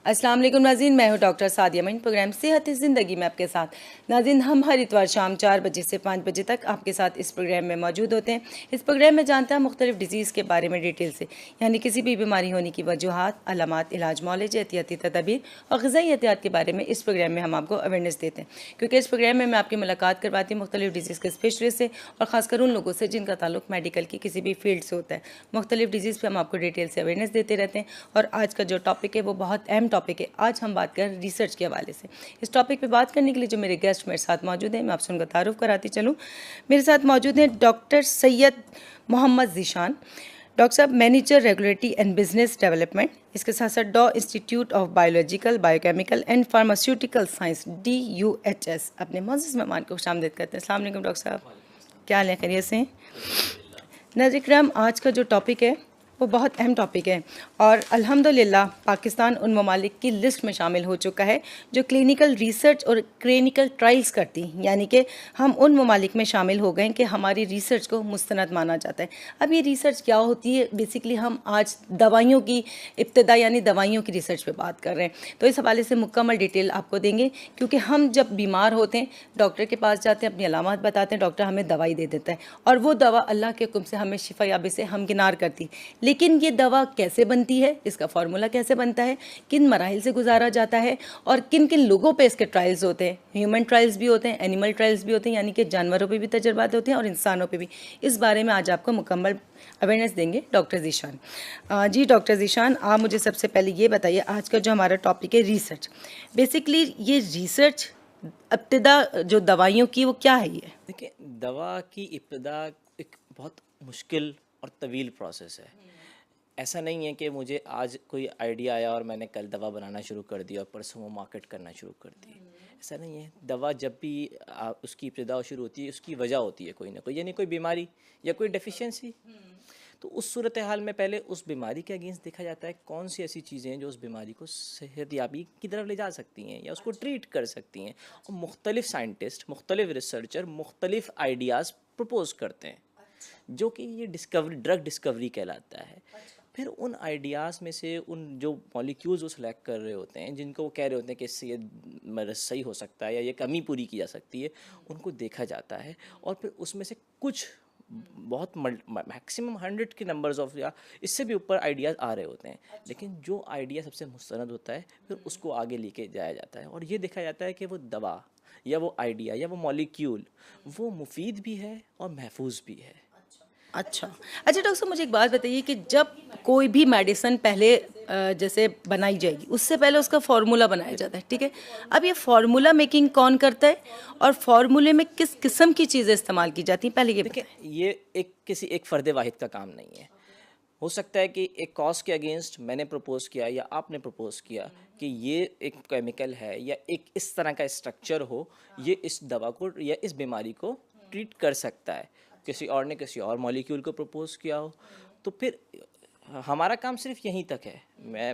अस्सलाम वालेकुम नाज़रीन, मैं हूँ डॉक्टर सादिया मईन। प्रोग्राम सेहत ज़िंदगी में आपके साथ। नाज़रीन, हम हर इतवार शाम 4 बजे से 5 बजे तक आपके साथ इस प्रोग्राम में मौजूद होते हैं। इस प्रोग्राम में जानते हैं मुख्तलिफ डिजीज़ के बारे में डिटेल से, यानी किसी भी बीमारी होने की वजूहात, अलामात, इलाज, मौलज, एहतियाती तदाबीर और ग़िज़ाई एहतियात के बारे में इस प्रोग्राम में हम आपको अवेयरनेस देते हैं, क्योंकि इस प्रोग्राम में मैं आपकी मुलाकात करवाती हूँ मुख्तलिफ डिजीज़ के स्पेशलिस्ट से और ख़ासकर उन लोगों से जिनका ताल्लुक मेडिकल की किसी भी फील्ड से होता है। मुख्तलिफ डिजीज़ पर हम आपको डिटेल से अवेयरनेस देते रहते हैं और आज का जो टॉपिक है वो बहुत अहम टॉपिक है। आज हम बात कर रिसर्च के हवाले से। इस टॉपिक पे बात करने के लिए जो मेरे गेस्ट मेरे साथ मौजूद हैं, मैं आपसे उनका तारुफ कराती चलूँ। मेरे साथ मौजूद हैं डॉक्टर सैयद मोहम्मद ज़ीशान। डॉक्टर साहब manager regulatory and business development, इसके साथ साथ डॉ institute of biological biochemical and pharmaceutical science DUHS। अपने मोअज़्ज़ज़ मेहमान को खुशामदीद करते हैं। अस्सलाम वालेकुम डॉक्टर साहब, क्या हाल है, खैरियत से हैं? नाज़रीन किराम, आज का जो टॉपिक है वो बहुत अहम टॉपिक है और अल्हम्दुलिल्लाह पाकिस्तान उन ममालिक की लिस्ट में शामिल हो चुका है जो क्लिनिकल रिसर्च और क्लिनिकल ट्रायल्स करती हैं, यानी कि हम उन ममालिक में शामिल हो गए कि हमारी रिसर्च को मुस्तनद माना जाता है। अब ये रिसर्च क्या होती है? बेसिकली हम आज दवाइयों की इब्तिदा यानी दवाइयों की रिसर्च पे बात कर रहे हैं, तो इस हवाले से मुकम्मल डिटेल आपको देंगे, क्योंकि हम जब बीमार होते हैं डॉक्टर के पास जाते हैं, अपनी अलामत बताते हैं, डॉक्टर हमें दवाई दे देता है और वो दवा अल्लाह के हुक्म से हमें शिफा याबी से हमकिनार करती है। लेकिन ये दवा कैसे बनती है, इसका फार्मूला कैसे बनता है, किन मराहिल से गुजारा जाता है और किन किन लोगों पे इसके ट्रायल्स होते हैं, ह्यूमन ट्रायल्स भी होते हैं, एनिमल ट्रायल्स भी होते हैं, यानी कि जानवरों पे भी तजर्बात होते हैं और इंसानों पे भी। इस बारे में आज आपको मुकम्मल अवेयरनेस देंगे डॉक्टर ज़ीशान। जी डॉक्टर ज़ीशान, आप मुझे सबसे पहले ये बताइए, आज का जो हमारा टॉपिक है रिसर्च, बेसिकली ये रिसर्च इब्तिदा जो दवाइयों की वो क्या है? ये देखिए, दवा की इब्तिदा एक बहुत मुश्किल और तवील प्रोसेस है। ऐसा नहीं है कि मुझे आज कोई आइडिया आया और मैंने कल दवा बनाना शुरू कर दिया और परसों वो मार्केट करना शुरू कर दी। ऐसा नहीं है। दवा जब भी उसकी इब्तिदा शुरू होती है, उसकी वजह होती है कोई ना कोई, यानी कोई बीमारी या कोई डेफिशिएंसी। तो उस सूरत हाल में पहले उस बीमारी के अगेंस्ट देखा जाता है कौन सी ऐसी चीज़ें हैं जो उस बीमारी को सेहतयाबी की तरफ ले जा सकती हैं या उसको ट्रीट कर सकती हैं। और मुख्तलिफ साइंटिस्ट, मुख्तलिफ रिसर्चर मुख्तलिफ आइडियाज़ प्रपोज करते हैं, जो कि ये ड्रग डिस्कवरी कहलाता है। फिर उन आइडियाज़ में से उन जो मॉलिक्यूल्स वो सेलेक्ट कर रहे होते हैं, जिनको वो कह रहे होते हैं कि इससे ये मरज़ सही हो सकता है या ये कमी पूरी की जा सकती है, उनको देखा जाता है और फिर उसमें से कुछ बहुत मैक्सिमम 100 के नंबर्स ऑफ या इससे भी ऊपर आइडियाज़ आ रहे होते हैं। लेकिन जो आइडिया सबसे मुस्तनद होता है फिर उसको आगे लेके जाया जाता है और ये देखा जाता है कि वो दवा या वो आइडिया या वो मॉलिक्यूल वो मुफीद भी है और महफूज भी है। अच्छा अच्छा डॉक्टर साहब, मुझे एक बात बताइए कि जब कोई भी मेडिसिन पहले जैसे बनाई जाएगी, उससे पहले उसका फार्मूला बनाया जाता है, ठीक है? अब ये फार्मूला मेकिंग कौन करता है और फार्मूले में किस किस्म की चीज़ें इस्तेमाल की जाती हैं, पहले ये देखिए, बताएं। ये किसी एक फ़र्द वाहिद का काम नहीं है। हो सकता है कि एक कॉज के अगेंस्ट मैंने प्रपोज़ किया या आपने प्रपोज़ किया कि ये एक केमिकल है या एक इस तरह का स्ट्रक्चर हो, ये इस दवा को या इस बीमारी को ट्रीट कर सकता है। किसी और ने किसी और मॉलिक्यूल को प्रपोज़ किया हो, तो फिर हमारा काम सिर्फ यहीं तक है।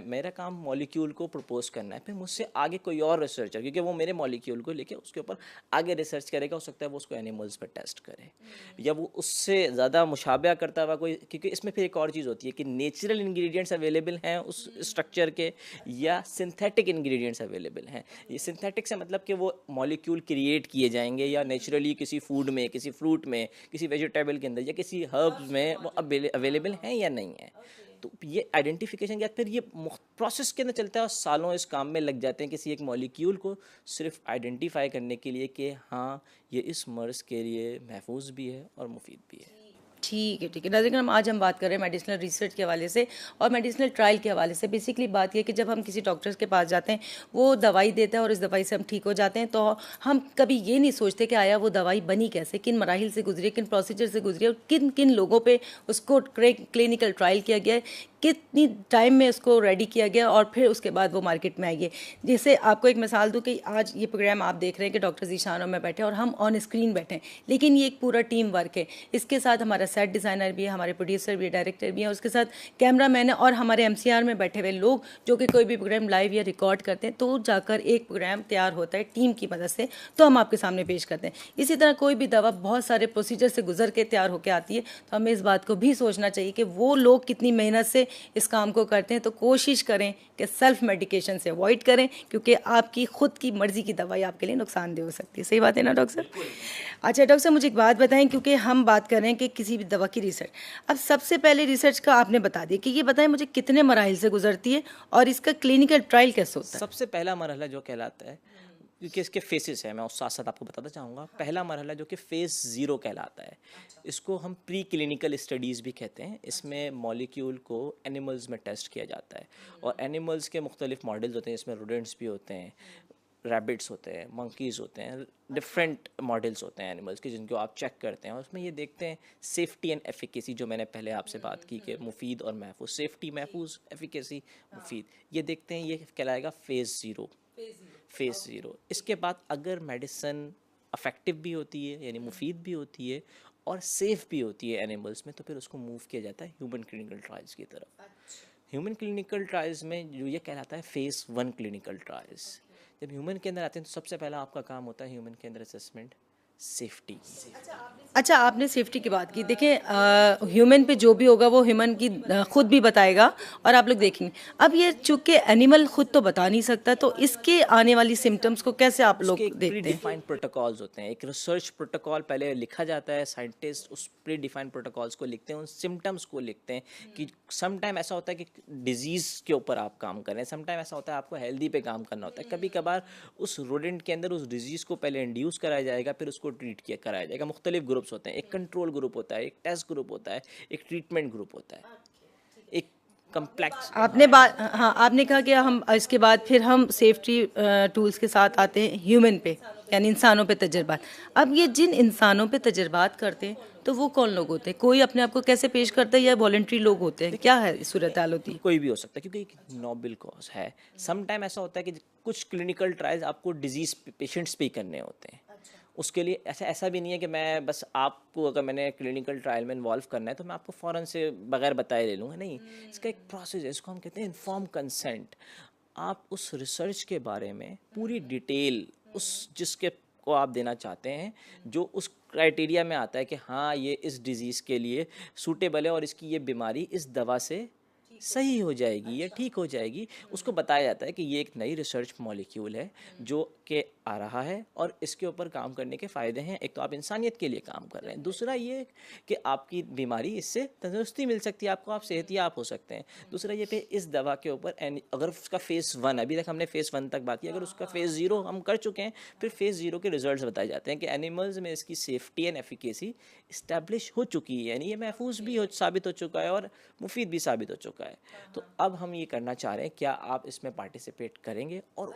मेरा काम मॉलिक्यूल को प्रपोज करना है, फिर मुझसे आगे कोई और रिसर्चर, क्योंकि वो मेरे मॉलिक्यूल को लेके उसके ऊपर आगे रिसर्च करेगा। हो सकता है वो उसको एनिमल्स पर टेस्ट करे या वो उससे ज़्यादा मुशाबहा करता हुआ कोई, क्योंकि इसमें फिर एक और चीज़ होती है कि नेचुरल इंग्रेडिएंट्स अवेलेबल हैं उस स्ट्रक्चर के या सिंथेटिक इंग्रेडिएंट्स अवेलेबल हैं। ये सिंथेटिक से मतलब कि वो मॉलिक्यूल क्रिएट किए जाएंगे या नेचुरली किसी फूड में, किसी फ्रूट में, किसी वेजिटेबल के अंदर या किसी हर्ब्स में वो अवेलेबल हैं या नहीं है। तो ये आइडेंटिफिकेशन या फिर ये प्रोसेस के अंदर चलता है और सालों इस काम में लग जाते हैं किसी एक मॉलिक्यूल को सिर्फ आइडेंटिफाई करने के लिए कि हाँ ये इस मर्ज़ के लिए महफूज भी है और मुफीद भी है। ठीक है, ठीक है नाज़रीन, आज हम बात कर रहे हैं मेडिसिनल रिसर्च के हवाले से और मेडिसिनल ट्रायल के हवाले से। बेसिकली बात यह कि जब हम किसी डॉक्टर्स के पास जाते हैं, वो दवाई देता है और इस दवाई से हम ठीक हो जाते हैं, तो हम कभी ये नहीं सोचते कि आया वो दवाई बनी कैसे, किन मराहिल से गुजरी, किन प्रोसीजर से गुजरी और किन किन लोगों पे उसको क्लिनिकल ट्रायल किया गया है, कितनी टाइम में उसको रेडी किया गया और फिर उसके बाद वो मार्केट में आई है। जैसे आपको एक मिसाल दूं कि आज ये प्रोग्राम आप देख रहे हैं कि डॉक्टर ज़ीशान और मैं बैठे और हम ऑन स्क्रीन बैठे हैं, लेकिन ये एक पूरा टीम वर्क है। इसके साथ हमारा सेट डिज़ाइनर भी है, हमारे प्रोड्यूसर भी है, डायरेक्टर भी है, उसके साथ कैमरा मैन है और हमारे MCR में बैठे हुए लोग जो कि कोई भी प्रोग्राम लाइव या रिकॉर्ड करते हैं तो जाकर एक प्रोग्राम तैयार होता है टीम की मदद से, तो हम आपके सामने पेश करते हैं। इसी तरह कोई भी दवा बहुत सारे प्रोसीजर से गुजर के तैयार होकर आती है, तो हमें इस बात को भी सोचना चाहिए कि वो लोग कितनी मेहनत से इस काम को करते हैं तो कोशिश करें कि सेल्फ मेडिकेशन से अवॉइड करें, क्योंकि आपकी खुद की मर्जी की दवाई आपके लिए नुकसानदेह हो सकती है। सही बात है ना डॉक्टर साहब? अच्छा डॉक्टर साहब, मुझे एक बात बताएं, क्योंकि हम बात कर रहे हैं कि किसी भी दवा की रिसर्च, अब सबसे पहले रिसर्च का आपने बता दिया कि ये बताएं मुझे कितने मराइल से गुजरती है और इसका क्लिनिकल ट्रायल कैसे होता है? सबसे पहला मरहला जो कहलाता है, क्योंकि इसके फेसेस हैं, मैं उस साथ साथ आपको बताना चाहूँगा। पहला मरहला जो कि फेज़ 0 कहलाता है, इसको हम प्री क्लिनिकल स्टडीज़ भी कहते हैं। इसमें मॉलिक्यूल को एनिमल्स में टेस्ट किया जाता है और एनिमल्स के मुख्तलिफ मॉडल्स होते हैं। इसमें रोडेंट्स भी होते हैं, रैबिट्स होते हैं, मंकीज़ होते हैं, डिफरेंट मॉडल्स होते हैं एनिमल्स के, जिनको आप चेक करते हैं और उसमें ये देखते हैं सेफ्टी एंड एफिकेसी, जो मैंने पहले आपसे बात की कि मुफीद और महफूज, सेफ्टी महफूज, एफिकेसी मुफीद, ये देखते हैं। ये कहलाएगा फेज़ 0। फेज़ 0 इसके बाद अगर मेडिसिन अफेक्टिव भी होती है, यानी मुफीद भी होती है और सेफ़ भी होती है एनिमल्स में, तो फिर उसको मूव किया जाता है ह्यूमन क्लिनिकल ट्रायल्स की तरफ। ह्यूमन क्लिनिकल ट्रायल्स में जो ये कहलाता है फेज़ 1 क्लिनिकल ट्रायल्स। जब ह्यूमन के अंदर आते हैं तो सबसे पहला आपका काम होता है ह्यूमन के अंदर असेसमेंट, सेफ्टी। अच्छा, आपने सेफ्टी की बात की। देखें, ह्यूमन पे जो भी होगा वो ह्यूमन की खुद भी बताएगा और आप लोग देखेंगे। अब ये चूंकि एनिमल खुद तो बता नहीं सकता, तो इसके आने वाली सिम्टम्स को कैसे आप लोग उसके एक प्री देखते हैं? डिफाइंड प्रोटोकॉल्स होते हैं, एक रिसर्च प्रोटोकॉल पहले लिखा जाता है। साइंटिस्ट उस प्री डिफाइंड प्रोटोकॉल्स को लिखते हैं, उन सिम्टम्स को लिखते हैं कि सम टाइम ऐसा होता है कि डिजीज़ के ऊपर आप काम करें, सम टाइम ऐसा होता है आपको हेल्दी पे काम करना होता है। कभी कभार उस रोडेंट के अंदर उस डिजीज़ को पहले इंड्यूस कराया जाएगा, फिर उसको ट्रीट किया कराया जाएगा। मुख्तलिफ ग्रुप्स होते हैं, एक कंट्रोल ग्रुप होता है, एक टेस्ट ग्रुप होता है, एक ट्रीटमेंट ग्रुप होता है, एक कम्प्लेक्स। आपने बात, हाँ, आपने कहा कि हम इसके बाद फिर हम सेफ्टी टूल्स के साथ आते हैं ह्यूमन पे, यानी इंसानों पे तजर्बात। अब ये जिन इंसानों पे तजर्बात करते हैं तो वो कौन लोग होते हैं? कोई अपने आप को कैसे पेश करता है या वॉलंटरी लोग होते हैं? क्या है सूरत हाल होती है? कोई भी हो सकता है, क्योंकि एक नोबल कॉज है। सम टाइम ऐसा होता है कि कुछ क्लिनिकल ट्रायल्स आपको डिजीज पेशेंट्स पे ही करने होते हैं। उसके लिए ऐसा भी नहीं है कि मैं बस आपको, अगर मैंने क्लिनिकल ट्रायल में इन्वॉल्व करना है तो मैं आपको फ़ौरन से बगैर बताए ले लूँगा। नहीं, इसका एक प्रोसेस है, इसको हम कहते हैं इन्फॉर्म कंसेंट। आप उस रिसर्च के बारे में पूरी डिटेल उस जिसके को आप देना चाहते हैं, जो उस क्राइटेरिया में आता है कि हाँ ये इस डिज़ीज़ के लिए सूटेबल है और इसकी ये बीमारी इस दवा से सही हो जाएगी या ठीक हो जाएगी, उसको बताया जाता है कि ये एक नई रिसर्च मॉलिक्यूल है जो कि आ रहा है और इसके ऊपर काम करने के फ़ायदे हैं। एक तो आप इंसानियत के लिए काम कर रहे हैं, दूसरा ये कि आपकी बीमारी इससे तंदुरुस्ती मिल सकती है, आपको आप सेहतियाब हो सकते हैं। दूसरा ये पे इस दवा के ऊपर अगर उसका फेज़ 1, अभी तक हमने फेज़ 1 तक बात की, अगर उसका फेज़ 0 हम कर चुके हैं, फिर फेज़ 0 के रिजल्ट्स बताए जाते हैं कि एनिमल्स में इसकी सेफ्टी एंड एफिकेसी इस्टेब्लिश हो चुकी है, यानी ये महफूज भी साबित हो चुका है और मुफीद भी साबित हो चुका है। तो अब हम ये करना चाह रहे हैं, क्या आप इसमें पार्टिसिपेट करेंगे? और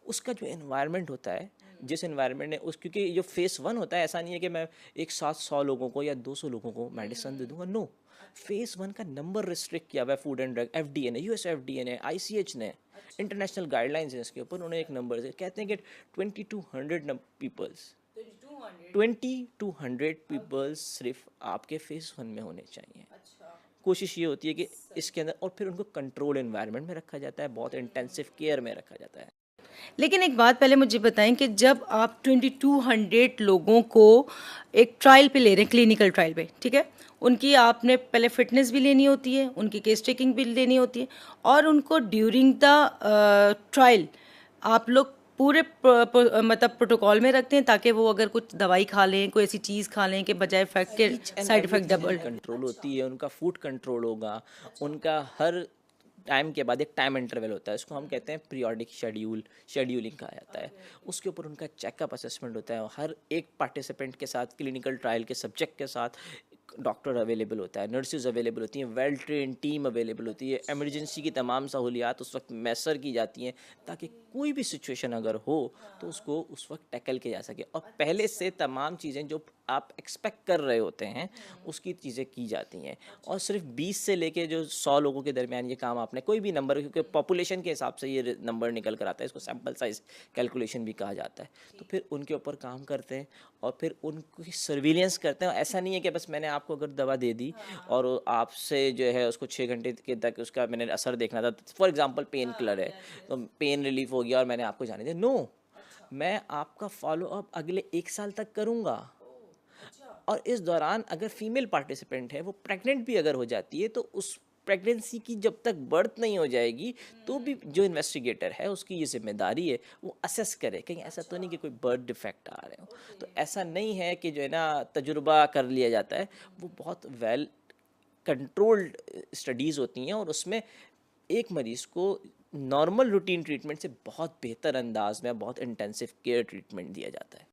उसका जो एनवायरनमेंट होता है, जिस एनवायरनमेंट ने उस, क्योंकि जो फेज़ 1 होता है, ऐसा नहीं है कि मैं एक साथ 100 लोगों को या 200 लोगों को मेडिसिन दे दूंगा। नो, फेज़ 1 का नंबर रिस्ट्रिक्ट किया हुआ है फूड एंड ड्रग, एफडीए ने, यूएस एफडीए ने, आईसीएच ने, इंटरनेशनल गाइडलाइंस हैं इसके ऊपर। उन्होंने एक नंबर से कहते हैं कि 2200 पीपल्स 2200 पीपल्स सिर्फ आपके फेज़ 1 में होने चाहिए। कोशिश ये होती है कि इसके अंदर, और फिर उनको कंट्रोल एनवायरनमेंट में रखा जाता है, बहुत इंटेंसिव केयर में रखा जाता है। लेकिन एक बात पहले मुझे बताएं कि जब आप 2200 लोगों को एक ट्रायल पे ले रहे हैं, क्लिनिकल ट्रायल पे, ठीक है, उनकी आपने पहले फिटनेस भी लेनी होती है, उनकी केस टेकिंग भी लेनी होती है, और उनको ड्यूरिंग द ट्रायल आप लोग पूरे मतलब प्रोटोकॉल में रखते हैं ताकि वो अगर कुछ दवाई खा लें, कोई ऐसी चीज़ खा लें कि बजाय इफेक्ट के साइड इफेक्ट डबल कंट्रोल होती है, उनका फूड कंट्रोल होगा, उनका हर टाइम के बाद एक टाइम इंटरवल होता है, इसको हम कहते हैं पीरियोडिक शेड्यूलिंग कहा जाता है। उसके ऊपर उनका चेकअप असेसमेंट होता है, हर एक पार्टिसिपेंट के साथ, क्लिनिकल ट्रायल के सब्जेक्ट के साथ डॉक्टर अवेलेबल होता है, नर्सेज अवेलेबल होती हैं, वेल ट्रेन टीम अवेलेबल होती है, एमरजेंसी की तमाम सहूलियात उस वक्त मैसर की जाती हैं ताकि कोई भी सिचुएशन अगर हो तो उसको उस वक्त टैकल किया जा सके। और पहले से तमाम चीज़ें जो आप एक्सपेक्ट कर रहे होते हैं उसकी चीज़ें की जाती हैं। और सिर्फ 20 से लेके जो 100 लोगों के दरमियान ये काम आपने कोई भी नंबर, क्योंकि पॉपुलेशन के हिसाब से ये नंबर निकल कर आता है, इसको सैम्पल साइज कैलकुलेशन भी कहा जाता है। तो फिर उनके ऊपर काम करते हैं और फिर उनकी सर्विलेंस करते हैं। ऐसा नहीं है कि बस मैंने आपको अगर दवा दे दी और आपसे जो है उसको 6 घंटे के तक उसका मैंने असर देखना था, फॉर एग्जांपल पेन किलर है तो पेन रिलीफ हो गया और मैंने आपको जाने दिया। नो, मैं आपका फॉलो अप अगले 1 साल तक करूँगा। और इस दौरान अगर फीमेल पार्टिसिपेंट है वो प्रेग्नेंट भी अगर हो जाती है तो उस प्रेगनेंसी की जब तक बर्थ नहीं हो जाएगी तो भी जो इन्वेस्टिगेटर है उसकी ये जिम्मेदारी है वो असेस करे कहीं ऐसा तो नहीं कि कोई बर्थ डिफेक्ट आ रहे हो। तो ऐसा नहीं है कि जो है ना तजुर्बा कर लिया जाता है, वो बहुत वेल कंट्रोल्ड स्टडीज़ होती हैं और उसमें एक मरीज़ को नॉर्मल रूटीन ट्रीटमेंट से बहुत बेहतर अंदाज में बहुत इंटेंसिव केयर ट्रीटमेंट दिया जाता है।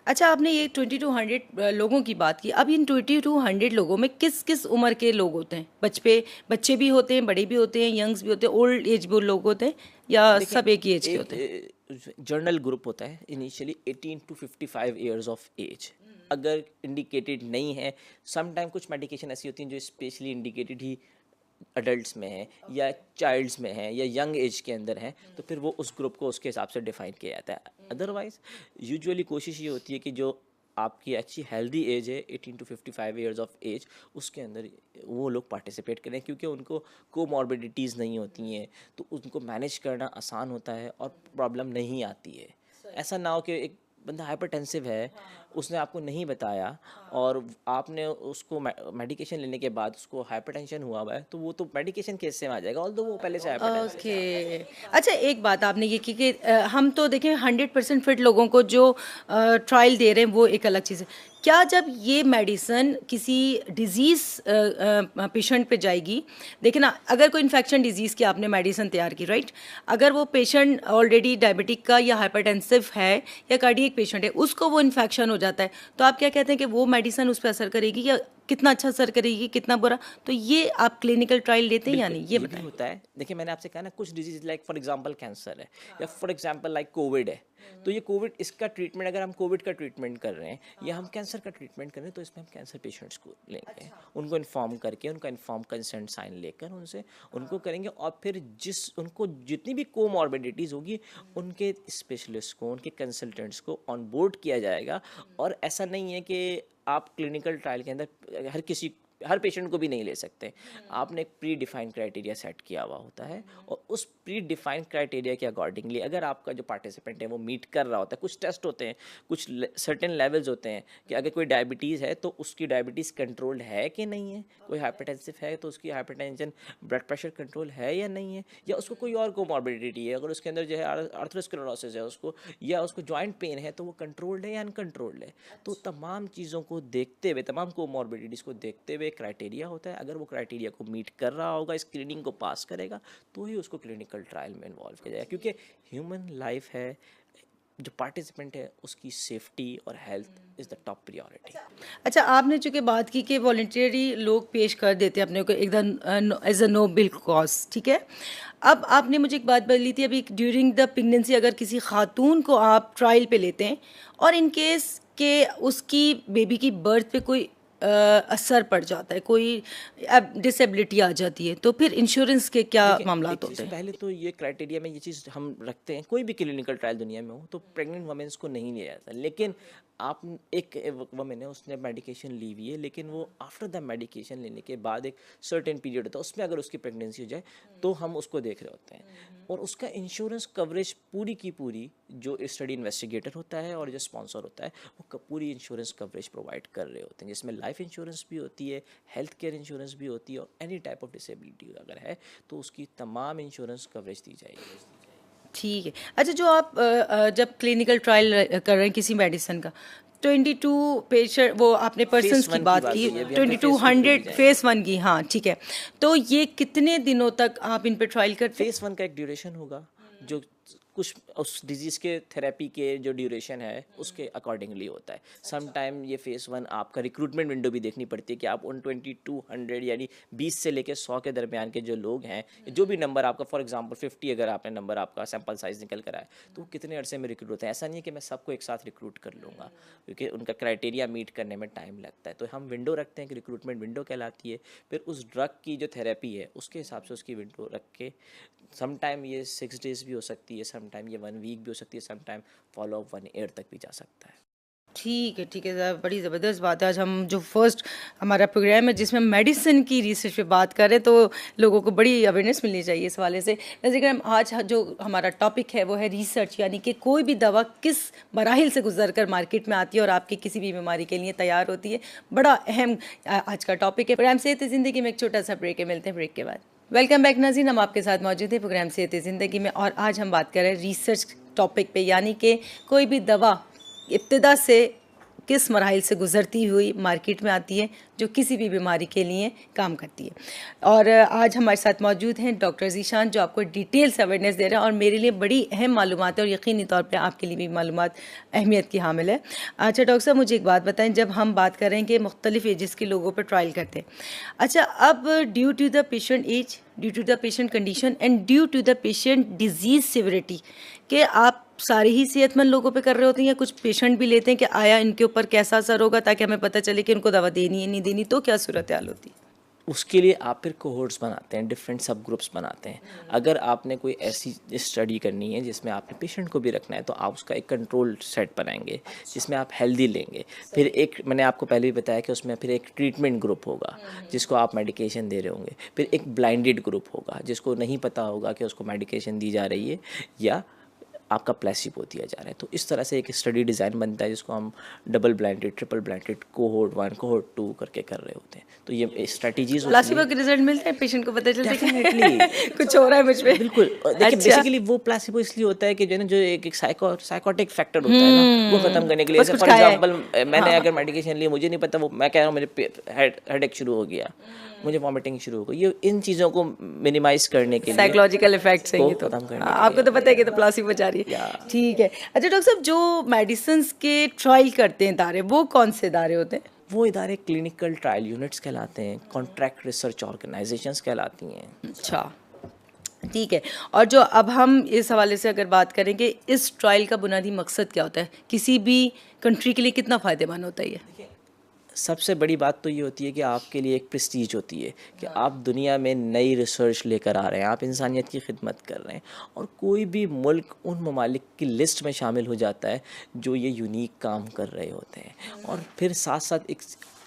अच्छा, आपने ये 2200 लोगों की बात की। अब इन 2200 लोगों में किस किस उम्र के लोग होते हैं? बच्चे भी होते हैं, बड़े भी होते हैं, यंग्स भी होते हैं, ओल्ड एज भी लोग होते हैं, या देखिए, सब एक ही एज के होते हैं? एक जर्नल ग्रुप होता है initially 18 to 55 years of age. अगर इंडिकेटेड नहीं है, सम टाइम कुछ मेडिकेशन ऐसी होती हैं जो स्पेशली इंडिकेटेड ही अडल्ट्स में है या चाइल्ड्स में है या यंग एज के अंदर है, तो फिर वो उस ग्रुप को उसके हिसाब से डिफाइन किया जाता है। अदरवाइज यूजुअली कोशिश ये होती है कि जो आपकी अच्छी हेल्दी एज है 18 टू 55 ईयर्स ऑफ एज, उसके अंदर वो लोग पार्टिसिपेट करें, क्योंकि उनको कोमॉर्बिडिटीज़ नहीं होती हैं, तो उनको मैनेज करना आसान होता है और प्रॉब्लम नहीं आती है। ऐसा ना हो कि एक बंदा हाइपरटेंसिव है, उसने आपको नहीं बताया और आपने उसको मेडिकेशन लेने के बाद उसको हाइपरटेंशन हुआ है, तो वो तो मेडिकेशन केस से आ जाएगा, ऑल्दो वो पहले से हाइपरटेंसिव है। ओके। अच्छा, एक बात आपने ये की कि हम तो देखें 100% फिट लोगों को जो ट्रायल दे रहे हैं वो एक अलग चीज़ है। क्या जब ये मेडिसन किसी डिजीज़ पेशेंट पे जाएगी, देखिए ना, अगर कोई इन्फेक्शन डिजीज़ की आपने मेडिसन तैयार की, राइट, अगर वो पेशेंट ऑलरेडी डायबिटिक का या हाइपरटेंसिव है या कार्डियक पेशेंट है, उसको वो इन्फेक्शन हो जाता है, तो आप क्या कहते हैं कि वो मेडिसन उस पर असर करेगी, या कितना अच्छा असर करेगी, कितना बुरा? तो ये आप क्लिनिकल ट्रायल लेते हैं या बिल्कुल, नहीं, ये ये भी बताएं। होता है। देखिए, मैंने आपसे कहा ना, कुछ disease like for example cancer है या फॉर एग्ज़ाम्पल लाइक कोविड है। तो ये कोविड, इसका ट्रीटमेंट, अगर हम कोविड का ट्रीटमेंट कर रहे हैं या हम कैंसर का ट्रीटमेंट कर रहे हैं, तो इसमें हम कैंसर पेशेंट्स को लेंगे, उनको इन्फॉर्म करके, उनका इन्फॉर्म कंसेंट साइन लेकर उनसे उनको करेंगे, और फिर उनको जितनी भी कोमॉर्बिडिटीज़ होगी उनके स्पेशलिस्ट को, उनके कंसल्टेंट्स को ऑन बोर्ड किया जाएगा। और ऐसा नहीं है कि आप क्लिनिकल ट्रायल के अंदर हर पेशेंट को भी नहीं ले सकते। आपने एक प्री डिफाइंड क्राइटेरिया सेट किया हुआ होता है, और उस प्री डिफाइंड क्राइटेरिया के अकॉर्डिंगली अगर आपका जो पार्टिसिपेंट है वो मीट कर रहा होता है, कुछ टेस्ट होते हैं, कुछ सर्टेन लेवल्स होते हैं कि अगर कोई डायबिटीज़ है तो उसकी डायबिटीज़ कंट्रोल्ड है कि नहीं है, कोई हाइपरटेंसिव है तो उसकी हाइपरटेंशन, ब्लड प्रेशर कंट्रोल है या नहीं है, या उसको कोई और कोमॉर्बिडिटी है, अगर उसके अंदर जो है आर्थरोस्क्लेरोसिस है उसको, या उसको जॉइंट पेन है, तो वो कंट्रोल्ड है या अनकंट्रोल्ड है। तो तमाम चीज़ों को देखते हुए, तमाम कोमॉर्बिडिटीज़ को देखते हुए क्राइटेरिया होता है। अगर वो क्राइटेरिया को मीट कर रहा होगा, स्क्रीनिंग को पास करेगा, तो ही उसको क्लिनिकल ट्रायल में इन्वॉल्व किया जाएगा, क्योंकि ह्यूमन लाइफ है, जो पार्टिसिपेंट है उसकी सेफ्टी और health is the top priority. अच्छा, आपने चूंकि बात की कि वॉलंटियरी लोग पेश कर देते हैं अपने को एकदम एज अ नोबल कॉज, ठीक है। अब आपने मुझे एक बात बोली थी अभी, ड्यूरिंग द प्रेगनेंसी अगर किसी खातून को आप ट्रायल पे लेते हैं और इन केस के उसकी बेबी की बर्थ पे कोई असर पड़ जाता है, कोई डिसेबिलिटी आ जाती है, तो फिर इंश्योरेंस के क्या देखिए, मामला एक चीज़ होते हैं? पहले तो ये क्राइटेरिया में ये चीज़ हम रखते हैं, कोई भी क्लिनिकल ट्रायल दुनिया में हो तो प्रेग्नेंट वमेंस को नहीं लिया जाता। लेकिन आप, एक वमेन है, उसने मेडिकेशन ली हुई है, लेकिन वो आफ्टर द मेडिकेशन लेने के बाद एक सर्टेन पीरियड होता है, उसमें अगर उसकी प्रेगनेंसी हो जाए तो हम उसको देख रहे होते हैं, और उसका इंश्योरेंस कवरेज पूरी की पूरी, जो स्टडी इन्वेस्टिगेटर होता है और जो स्पॉन्सर होता है, वो पूरी इंश्योरेंस कवरेज प्रोवाइड कर रहे होते हैं, जिसमें लाइफ इंश्योरेंस भी होती है, हेल्थ केयर इंश्योरेंस भी होती है, और एनी टाइप ऑफ डिसेबिलिटी अगर है तो उसकी तमाम इंश्योरेंस कवरेज दी जाएगी। ठीक है। अच्छा, जो आप जब क्लिनिकल ट्रायल कर रहे हैं किसी मेडिसिन का, 22 पेशेंट, वो आपने फेस पर्सन्स की 1 की बात बात की, हुई है, अभी हम तो फेस 2 पे भी 2200 जाएंगे। फेस 1 की, हाँ ठीक है। तो ये कितने दिनों तक आप इन पे ट्रायल करते हैं? फेस 1 का एक ड्यूरेशन होगा, जो कुछ उस डिजीज़ के थेरेपी के जो ड्यूरेशन है उसके अकॉर्डिंगली होता है। सम टाइम ये फेस 1 आपका रिक्रूटमेंट विंडो भी देखनी पड़ती है कि आप उन 2200 यानी 20 से लेकर 100 के दरमियान के जो लोग हैं, जो भी नंबर आपका, फॉर एग्जांपल 50 अगर आपने नंबर, आपका सैंपल साइज निकल कर आया, तो वो कितने अरसे में रिक्रूट होते हैं। ऐसा नहीं है कि मैं सबको एक साथ रिक्रूट कर लूँगा, क्योंकि उनका क्राइटेरिया मीट करने में टाइम लगता है। तो हम विंडो रखते हैं कि रिक्रूटमेंट विंडो कहलाती है, फिर उस ड्रग की जो थेरेपी है उसके हिसाब से उसकी विंडो रख के, सम टाइम ये 6 डेज़ भी हो सकती है, सम टाइम ये 1 वीक भी हो सकती है, some time follow up 1 year तक भी जा सकता है। ठीक है साहब, बड़ी ज़बरदस्त बात है। आज हम जो फर्स्ट हमारा प्रोग्राम है जिसमें मेडिसिन की रिसर्च पे बात कर रहे हैं, तो लोगों को बड़ी अवेयरनेस मिलनी चाहिए इस वाले से। नज़ीर, आज जो हमारा टॉपिक है वो है रिसर्च, यानी कि कोई भी दवा किस मराहिल से गुजर कर मार्केट में आती है और आपकी किसी भी बीमारी के लिए तैयार होती है। बड़ा अहम आज का टॉपिक है। प्रोग्राम सेहत ज़िंदगी में एक छोटा सा ब्रेक है, मिलते हैं ब्रेक के बाद। वेलकम बैक नाज़रीन, हम आपके साथ मौजूद है प्रोग्राम सेहत ज़िंदगी में, और आज हम बात कर रहे हैं रिसर्च टॉपिक पे, यानी कि कोई भी दवा इब्तिदा से किस मराहिल से गुजरती हुई मार्केट में आती है जो किसी भी बीमारी के लिए काम करती है। और आज हमारे साथ मौजूद हैं डॉक्टर ज़ीशान, जो आपको डिटेल से अवेयरनेस दे रहे हैं और मेरे लिए बड़ी अहम मालूमात है और यकीनी तौर पे आपके लिए भी मालूमात अहमियत की हामिल है। अच्छा डॉक्टर साहब, मुझे एक बात बताएं, जब हम बात करें कि मुख्तलिफ एजेस के लोगों पर ट्रायल करते हैं, अच्छा अब due to the patient age, due to the patient condition and due to the patient disease severity, कि आप सारे ही सेहतमंद लोगों पे कर रहे होते हैं या कुछ पेशेंट भी लेते हैं कि आया इनके ऊपर कैसा असर होगा, ताकि हमें पता चले कि इनको दवा देनी है नहीं देनी, तो क्या सूरत हाल होती है? उसके लिए आप फिर कोहोर्ट्स बनाते हैं, डिफरेंट सब ग्रुप्स बनाते हैं। अगर आपने कोई ऐसी स्टडी करनी है जिसमें आपने पेशेंट को भी रखना है, तो आप उसका एक कंट्रोल सेट बनाएंगे जिसमें आप हेल्दी लेंगे। फिर एक, मैंने आपको पहले भी बताया कि उसमें फिर एक ट्रीटमेंट ग्रुप होगा जिसको आप मेडिकेशन दे रहे होंगे। फिर एक ब्लाइंडेड ग्रुप होगा जिसको नहीं पता होगा कि उसको मेडिकेशन दी जा रही है या आपका प्लेसिबो दिया जा रहा है। तो इस तरह से एक स्टडी डिज़ाइन बनता है जिसको हम double blinded, triple blinded, cohort 1, cohort 2 करके कर रहे होते हैं। तो ये स्ट्रेटजीज होती प्लासिबो के रिजल्ट मिलते हैं, पेशेंट को पता चलता है कि डेफिनेटली कुछ हो रहा है मुझ पे। बिल्कुल। देखिए अच्छा। बेसिकली वो प्लेसिबो इसलिए होता है कि जो है ना, जो एक साइकोटिक फैक्टर होता है ना, वो खत्म करने के लिए। बस जैसे कुछ फॉर खाया है। एग्जांपल मैंने अगर मेडिकेशन लिया, मुझे नहीं पता, वो मैं कह रहा हूँ मेरे हेडेक शुरू हो गया, मुझे वॉमिटिंग शुरू हो गई, ये इन चीज़ों को मिनिमाइज करने के लिए, साइकोलॉजिकल इफेक्ट्स हैं ये तो। खत्म करने के आपको तो पता है कि तो प्लासिबो जा रही है। या। ठीक है। अच्छा डॉक्टर साहब, जो मेडिसिन के ट्रायल करते हैं इदारे, वो कौन से इदारे होते हैं? वो इदारे क्लिनिकल ट्रायल यूनिट्स कहलाते हैं, कॉन्ट्रैक्ट रिसर्च ऑर्गेनाइजेशंस कहलाती हैं। अच्छा ठीक है। और जो अब हम इस हवाले से अगर बात करें कि इस ट्रायल का बुनियादी मकसद क्या होता है, किसी भी कंट्री के लिए कितना फ़ायदेमंद होता है ये? सबसे बड़ी बात तो ये होती है कि आपके लिए एक प्रेस्टीज होती है कि आप दुनिया में नई रिसर्च लेकर आ रहे हैं, आप इंसानियत की खिदमत कर रहे हैं, और कोई भी मुल्क उन ममालिक की लिस्ट में शामिल हो जाता है जो ये यूनिक काम कर रहे होते हैं। और फिर साथ साथ एक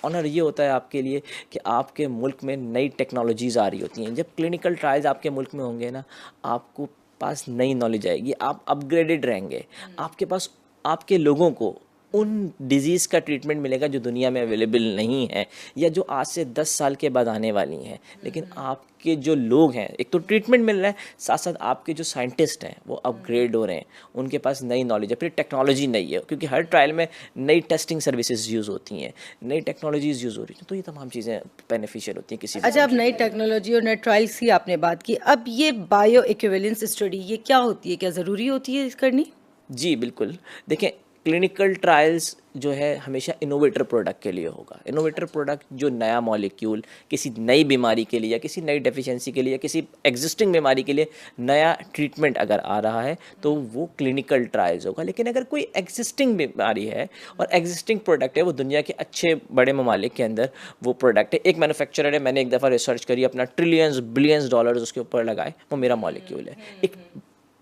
ऑनर ये होता है आपके लिए कि आपके मुल्क में नई टेक्नोलॉजीज़ आ रही होती हैं। जब क्लिनिकल ट्रायल्स आपके मुल्क में होंगे ना, आपको पास नई नॉलेज आएगी, आप अपग्रेडेड रहेंगे, आपके पास आपके लोगों को उन डिजीज़ का ट्रीटमेंट मिलेगा जो दुनिया में अवेलेबल नहीं है या जो आज से 10 साल के बाद आने वाली हैं। लेकिन आपके जो लोग हैं, एक तो ट्रीटमेंट मिल रहा है, साथ साथ आपके जो साइंटिस्ट हैं वो अपग्रेड हो रहे हैं, उनके पास नई नॉलेज है, फिर टेक्नोलॉजी नई है, क्योंकि हर ट्रायल में नई टेस्टिंग सर्विसेज यूज़ होती हैं, नई टेक्नोलॉजीज़ यूज़ हो रही हैं। तो ये तमाम चीज़ें बेनिफिशियल होती हैं किसी भी। अच्छा, अब नई टेक्नोलॉजी और नए ट्रायल्स की आपने बात की, अब ये बायो इक्विवेलेंस स्टडी ये क्या होती है, क्या ज़रूरी होती है करनी? जी बिल्कुल। देखें, क्लिनिकल ट्रायल्स जो है हमेशा इनोवेटर प्रोडक्ट के लिए होगा। इनोवेटर प्रोडक्ट जो नया मॉलिक्यूल किसी नई बीमारी के लिए या किसी नई डेफिशिएंसी के लिए या किसी एग्जिस्टिंग बीमारी के लिए नया ट्रीटमेंट अगर आ रहा है तो वो क्लिनिकल ट्रायल्स होगा। लेकिन अगर कोई एग्जिस्टिंग बीमारी है और एग्जिस्टिंग प्रोडक्ट है, वो दुनिया के अच्छे बड़े ममालिक के अंदर वो प्रोडक्ट है, एक मैन्युफैक्चरर है, मैंने एक दफ़ा रिसर्च करी, अपना ट्रिलियंस बिलियंस डॉलर्स उसके ऊपर लगाए, वो मेरा मॉलिक्यूल है। एक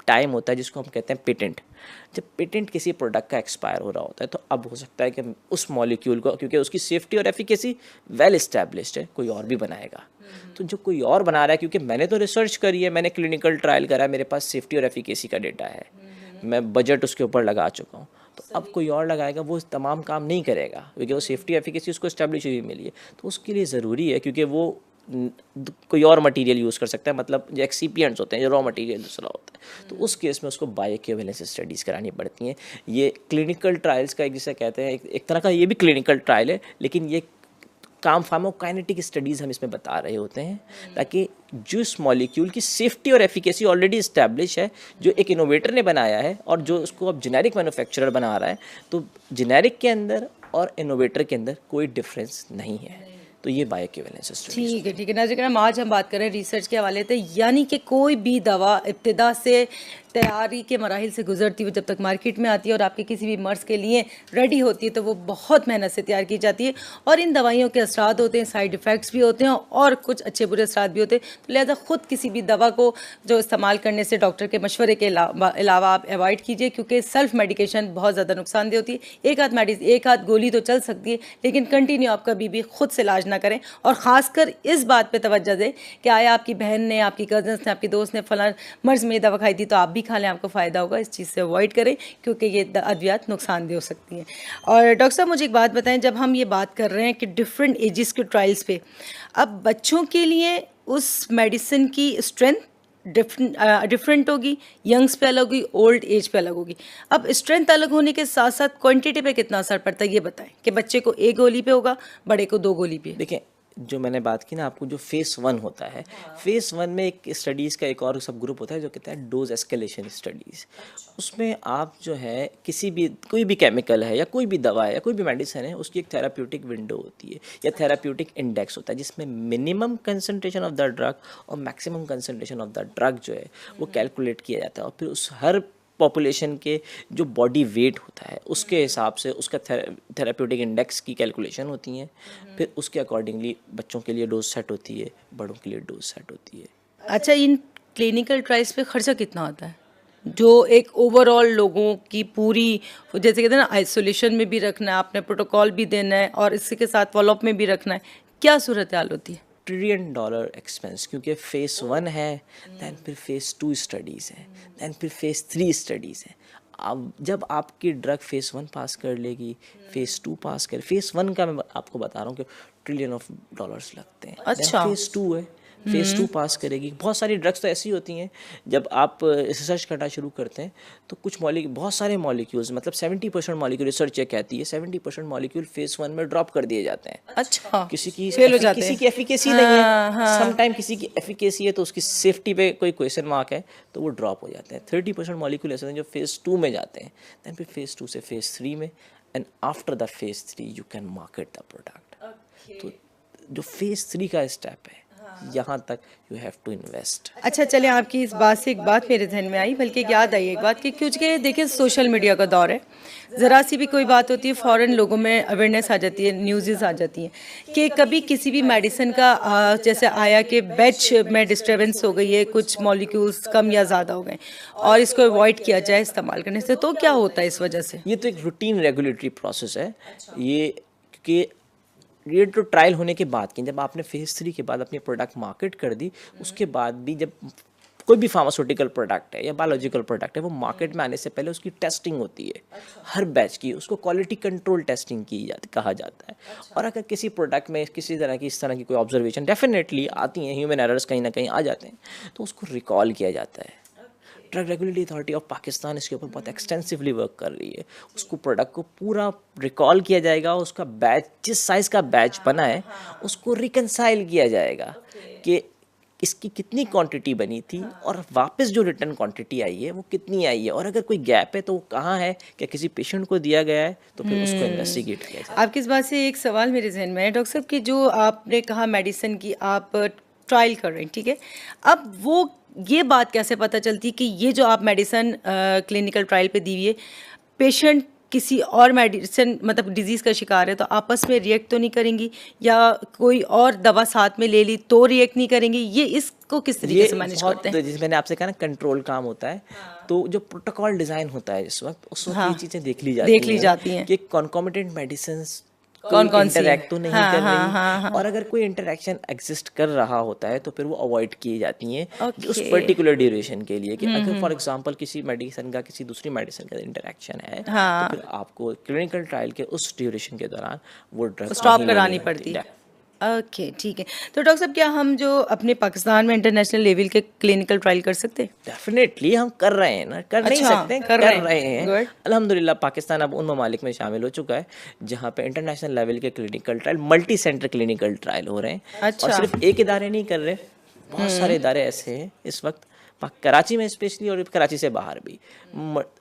टाइम होता है जिसको हम कहते हैं पेटेंट। जब पेटेंट किसी प्रोडक्ट का एक्सपायर हो रहा होता है तो अब हो सकता है कि उस मॉलिक्यूल को, क्योंकि उसकी सेफ्टी और एफिकेसी वेल इस्टेब्लिश्ड है, कोई और भी बनाएगा। तो जो कोई और बना रहा है, क्योंकि मैंने तो रिसर्च करी है, मैंने क्लिनिकल ट्रायल करा है, मेरे पास सेफ्टी और एफिकेसी का डेटा है, मैं बजट उसके ऊपर लगा चुका हूँ, तो अब कोई और लगाएगा वो तमाम काम नहीं करेगा, क्योंकि वो सेफ्टी एफिकेसी उसको इस्टेब्लिश हुई मिली है। तो उसके लिए ज़रूरी है, क्योंकि वो कोई और मटेरियल यूज़ कर सकता है, मतलब जो एक्सीपिएंट्स होते हैं, जो रॉ मटेरियल दूसरा होता है, तो उस केस में उसको बायो इक्विवेलेंस स्टडीज़ करानी पड़ती हैं। ये क्लिनिकल ट्रायल्स का एक, जिसे कहते हैं, एक तरह का ये भी क्लिनिकल ट्रायल है, लेकिन ये काम फार्माकोकाइनेटिक स्टडीज़ हम इसमें बता रहे होते हैं, ताकि जिस मॉलिक्यूल की सेफ्टी और एफिकेसी ऑलरेडी इस्टेब्लिश है, जो एक इनोवेटर ने बनाया है और जो उसको अब जेनेरिक मैन्युफैक्चरर बना रहा है, तो जेनेरिक के अंदर और इनोवेटर के अंदर कोई डिफरेंस नहीं है। तो ये बायोइक्विवेलेंस स्टडीज। ठीक है नाज़रीन, आज हम बात कर रहे हैं रिसर्च के हवाले से, यानी कि कोई भी दवा इब्तिदा से तैयारी के मराहिल से गुजरती हुई जब तक मार्केट में आती है और आपके किसी भी मर्ज़ के लिए रेडी होती है तो वो बहुत मेहनत से तैयार की जाती है और इन दवाइयों के असरात होते हैं, साइड इफ़ेक्ट्स भी होते हैं और कुछ अच्छे बुरे असरात भी होते हैं। तो लिहाजा ख़ुद किसी भी दवा को जो इस्तेमाल करने से डॉक्टर के मशवरे के अलावा आप अवॉइड कीजिए, क्योंकि सेल्फ मेडिकेशन बहुत ज़्यादा नुकसानदेह होती है। एक आध गोली तो चल सकती है, लेकिन कंटिन्यू आप कभी भी खुद से इलाज ना करें और ख़ासकर इस बात पर तवज्जो दें कि आया आपकी बहन ने, आपकी कज़न्स ने, आपकी दोस्त ने फलां मर्ज़ में दवा खाई थी तो आप भी खा लें, आपको फ़ायदा होगा। इस चीज़ से अवॉइड करें क्योंकि ये अद्वियात नुकसानदेह हो सकती हैं। और डॉक्टर साहब मुझे एक बात बताएं, जब हम ये बात कर रहे हैं कि डिफरेंट एजेस के ट्रायल्स पे, अब बच्चों के लिए उस मेडिसिन की स्ट्रेंथ डिफरेंट होगी, यंग्स पे अलग होगी, ओल्ड एज पे अलग होगी। अब स्ट्रेंथ अलग होने के साथ साथ क्वांटिटी पे कितना असर पड़ता है ये बताएं कि बच्चे को 1 गोली पे होगा, बड़े को 2 गोली पे। देखिए, जो मैंने बात की ना आपको, जो फेस 1 होता है, फेस 1 में एक स्टडीज़ का एक और सब ग्रुप होता है जो कहता है डोज एस्केलेशन स्टडीज़। उसमें आप जो है कोई भी केमिकल है या कोई भी दवा है या कोई भी मेडिसिन है, उसकी एक थेराप्यूटिक विंडो होती है या थेराप्यूटिक इंडेक्स होता है, जिसमें minimum concentration of the drug और maximum concentration of the drug जो है वो कैलकुलेट किया जाता है और फिर उस हर पॉपुलेशन के जो बॉडी वेट होता है उसके हिसाब से उसका थेराप्यूटिक इंडेक्स की कैलकुलेशन होती है। फिर उसके अकॉर्डिंगली बच्चों के लिए डोज सेट होती है, बड़ों के लिए डोज सेट होती है। अच्छा, इन क्लिनिकल ट्रायल्स पे खर्चा कितना आता है, जो एक ओवरऑल लोगों की पूरी, जैसे कहते हैं ना, आइसोलेशन में भी रखना है, आपने प्रोटोकॉल भी देना है और इसी के साथ फॉलोअप में भी रखना है, क्या सूरत हाल होती है? $1 ट्रिलियन एक्सपेंस, क्योंकि फेस 1 है, दैन फिर फेस 2 स्टडीज़ है, दैन फिर फेस 3 स्टडीज़ है। अब जब आपकी ड्रग फेस 1 पास कर लेगी, फेस 2 पास कर, फेस 1 का मैं आपको बता रहा हूँ कि $1 ट्रिलियन लगते हैं। अच्छा। फेस 2 है, फेस 2 पास करेगी। बहुत सारी ड्रग्स तो ऐसी होती हैं, जब आप रिसर्च करना शुरू करते हैं तो कुछ बहुत सारे मॉलिक्यूल्स, मतलब 70% मॉलिक्यूल, रिसर्च ये कहती है 70% मॉलिक्यूल फेस 1 में ड्रॉप कर दिए जाते हैं। अच्छा, किसी की फेल हो जाते किसी हैं। की एफिकेसी नहीं है, समटाइम किसी की एफिकेसी है तो उसकी सेफ्टी पे कोई क्वेश्चन मार्क है तो वो ड्रॉप हो जाते हैं। 30% मॉलिक्यूल ऐसे हैं जो फेस 2 में जाते हैं, दैन फिर फेस 2 से फेस 3 में, and after the face 3 you can market the product. तो जो फेस 3 का स्टेप है, यहाँ तक यू हैव टू इन्वेस्ट। अच्छा, चले, आपकी इस बात से एक बात मेरे जहन में आई, बल्कि याद आई एक बात कि क्योंकि देखिए सोशल मीडिया का दौर है, ज़रा सी भी कोई बात होती है फ़ौरन लोगों में अवेयरनेस आ जाती है, न्यूज़ आ जाती हैं कि कभी किसी भी मेडिसिन का जैसे आया कि बैच में डिस्टर्बेंस हो गई है, कुछ मॉलिक्यूल्स कम या ज़्यादा हो गए और इसको अवॉइड किया जाए इस्तेमाल करने से, तो क्या होता है इस वजह से? ये तो एक रूटीन रेगुलेटरी प्रोसेस है। ये क्योंकि ये तो ट्रायल होने के बाद की, जब आपने फेज 3 के बाद अपनी प्रोडक्ट मार्केट कर दी, उसके बाद भी जब कोई भी फार्मास्यूटिकल प्रोडक्ट है या बायोलॉजिकल प्रोडक्ट है, वो मार्केट में आने से पहले उसकी टेस्टिंग होती है, हर बैच की। उसको क्वालिटी कंट्रोल टेस्टिंग कहा जाता है। और अगर किसी प्रोडक्ट में किसी तरह की इस तरह की कोई ऑब्जर्वेशन डेफिनेटली आती हैं, ह्यूमन एरर्स कहीं ना कहीं आ जाते हैं, तो उसको रिकॉल किया जाता है। Drug regulatory authority of Pakistan इसके ऊपर बहुत एक्सटेंसिवली वर्क कर रही है। उसको प्रोडक्ट को पूरा रिकॉल किया जाएगा, उसका बैच, जिस साइज़ का बैच बना है उसको रिकनसाइल किया जाएगा कि इसकी कितनी क्वांटिटी बनी थी और वापस जो रिटर्न क्वांटिटी आई है वो कितनी आई है, और अगर कोई गैप है तो वो कहाँ है, क्या किसी पेशेंट को दिया गया है, तो फिर उसको इन्वेस्टिगेट किया जाए। आपकी इस बात से एक सवाल मेरे जहन में है डॉक्टर साहब कि जो आपने कहा मेडिसिन की आप ट्रायल कर रहे हैं, ठीक है, अब वो ये बात कैसे पता चलती है कि ये जो आप मेडिसिन क्लिनिकल ट्रायल पे दी हुई है, पेशेंट किसी और मेडिसिन मतलब डिजीज़ का शिकार है तो आपस में रिएक्ट तो नहीं करेंगी, या कोई और दवा साथ में ले ली तो रिएक्ट नहीं करेंगी, ये इसको किस तरीके से मैनेज करते हैं? जैसे मैंने आपसे कहा ना, कंट्रोल काम होता है। तो जो प्रोटोकॉल डिज़ाइन होता है उस वक्त ये चीज़ें देख ली जाती हैं कि कॉन्कोमिटेंट मेडिसिन कौन इंटरैक्ट तो नहीं कर रही, और अगर कोई इंटरैक्शन एग्जिस्ट कर रहा होता है तो फिर वो अवॉइड की जाती हैं उस पर्टिकुलर ड्यूरेशन के लिए। कि अगर फॉर एग्जांपल किसी मेडिसिन का किसी दूसरी मेडिसिन का इंटरैक्शन है, तो फिर आपको क्लिनिकल ट्रायल के उस ड्यूरेशन के दौरान वो ड्रग स्टॉप करानी पड़ती है। ओके, ठीक है। तो डॉक्टर साहब, क्या हम जो अपने पाकिस्तान में इंटरनेशनल लेवल के क्लिनिकल ट्रायल कर सकते हैं? डेफिनेटली हम कर रहे हैं ना, कर नहीं सकते, कर रहे हैं। अल्हम्दुलिल्लाह पाकिस्तान अब उन ममालिक में शामिल हो चुका है जहाँ पे इंटरनेशनल लेवल के clinical trial, multi centre clinical trial हो रहे हैं। और सिर्फ एक इदारे नहीं कर रहे, बहुत सारे इदारे ऐसे हैं इस वक्त कराची में स्पेशली, और कराची से बाहर भी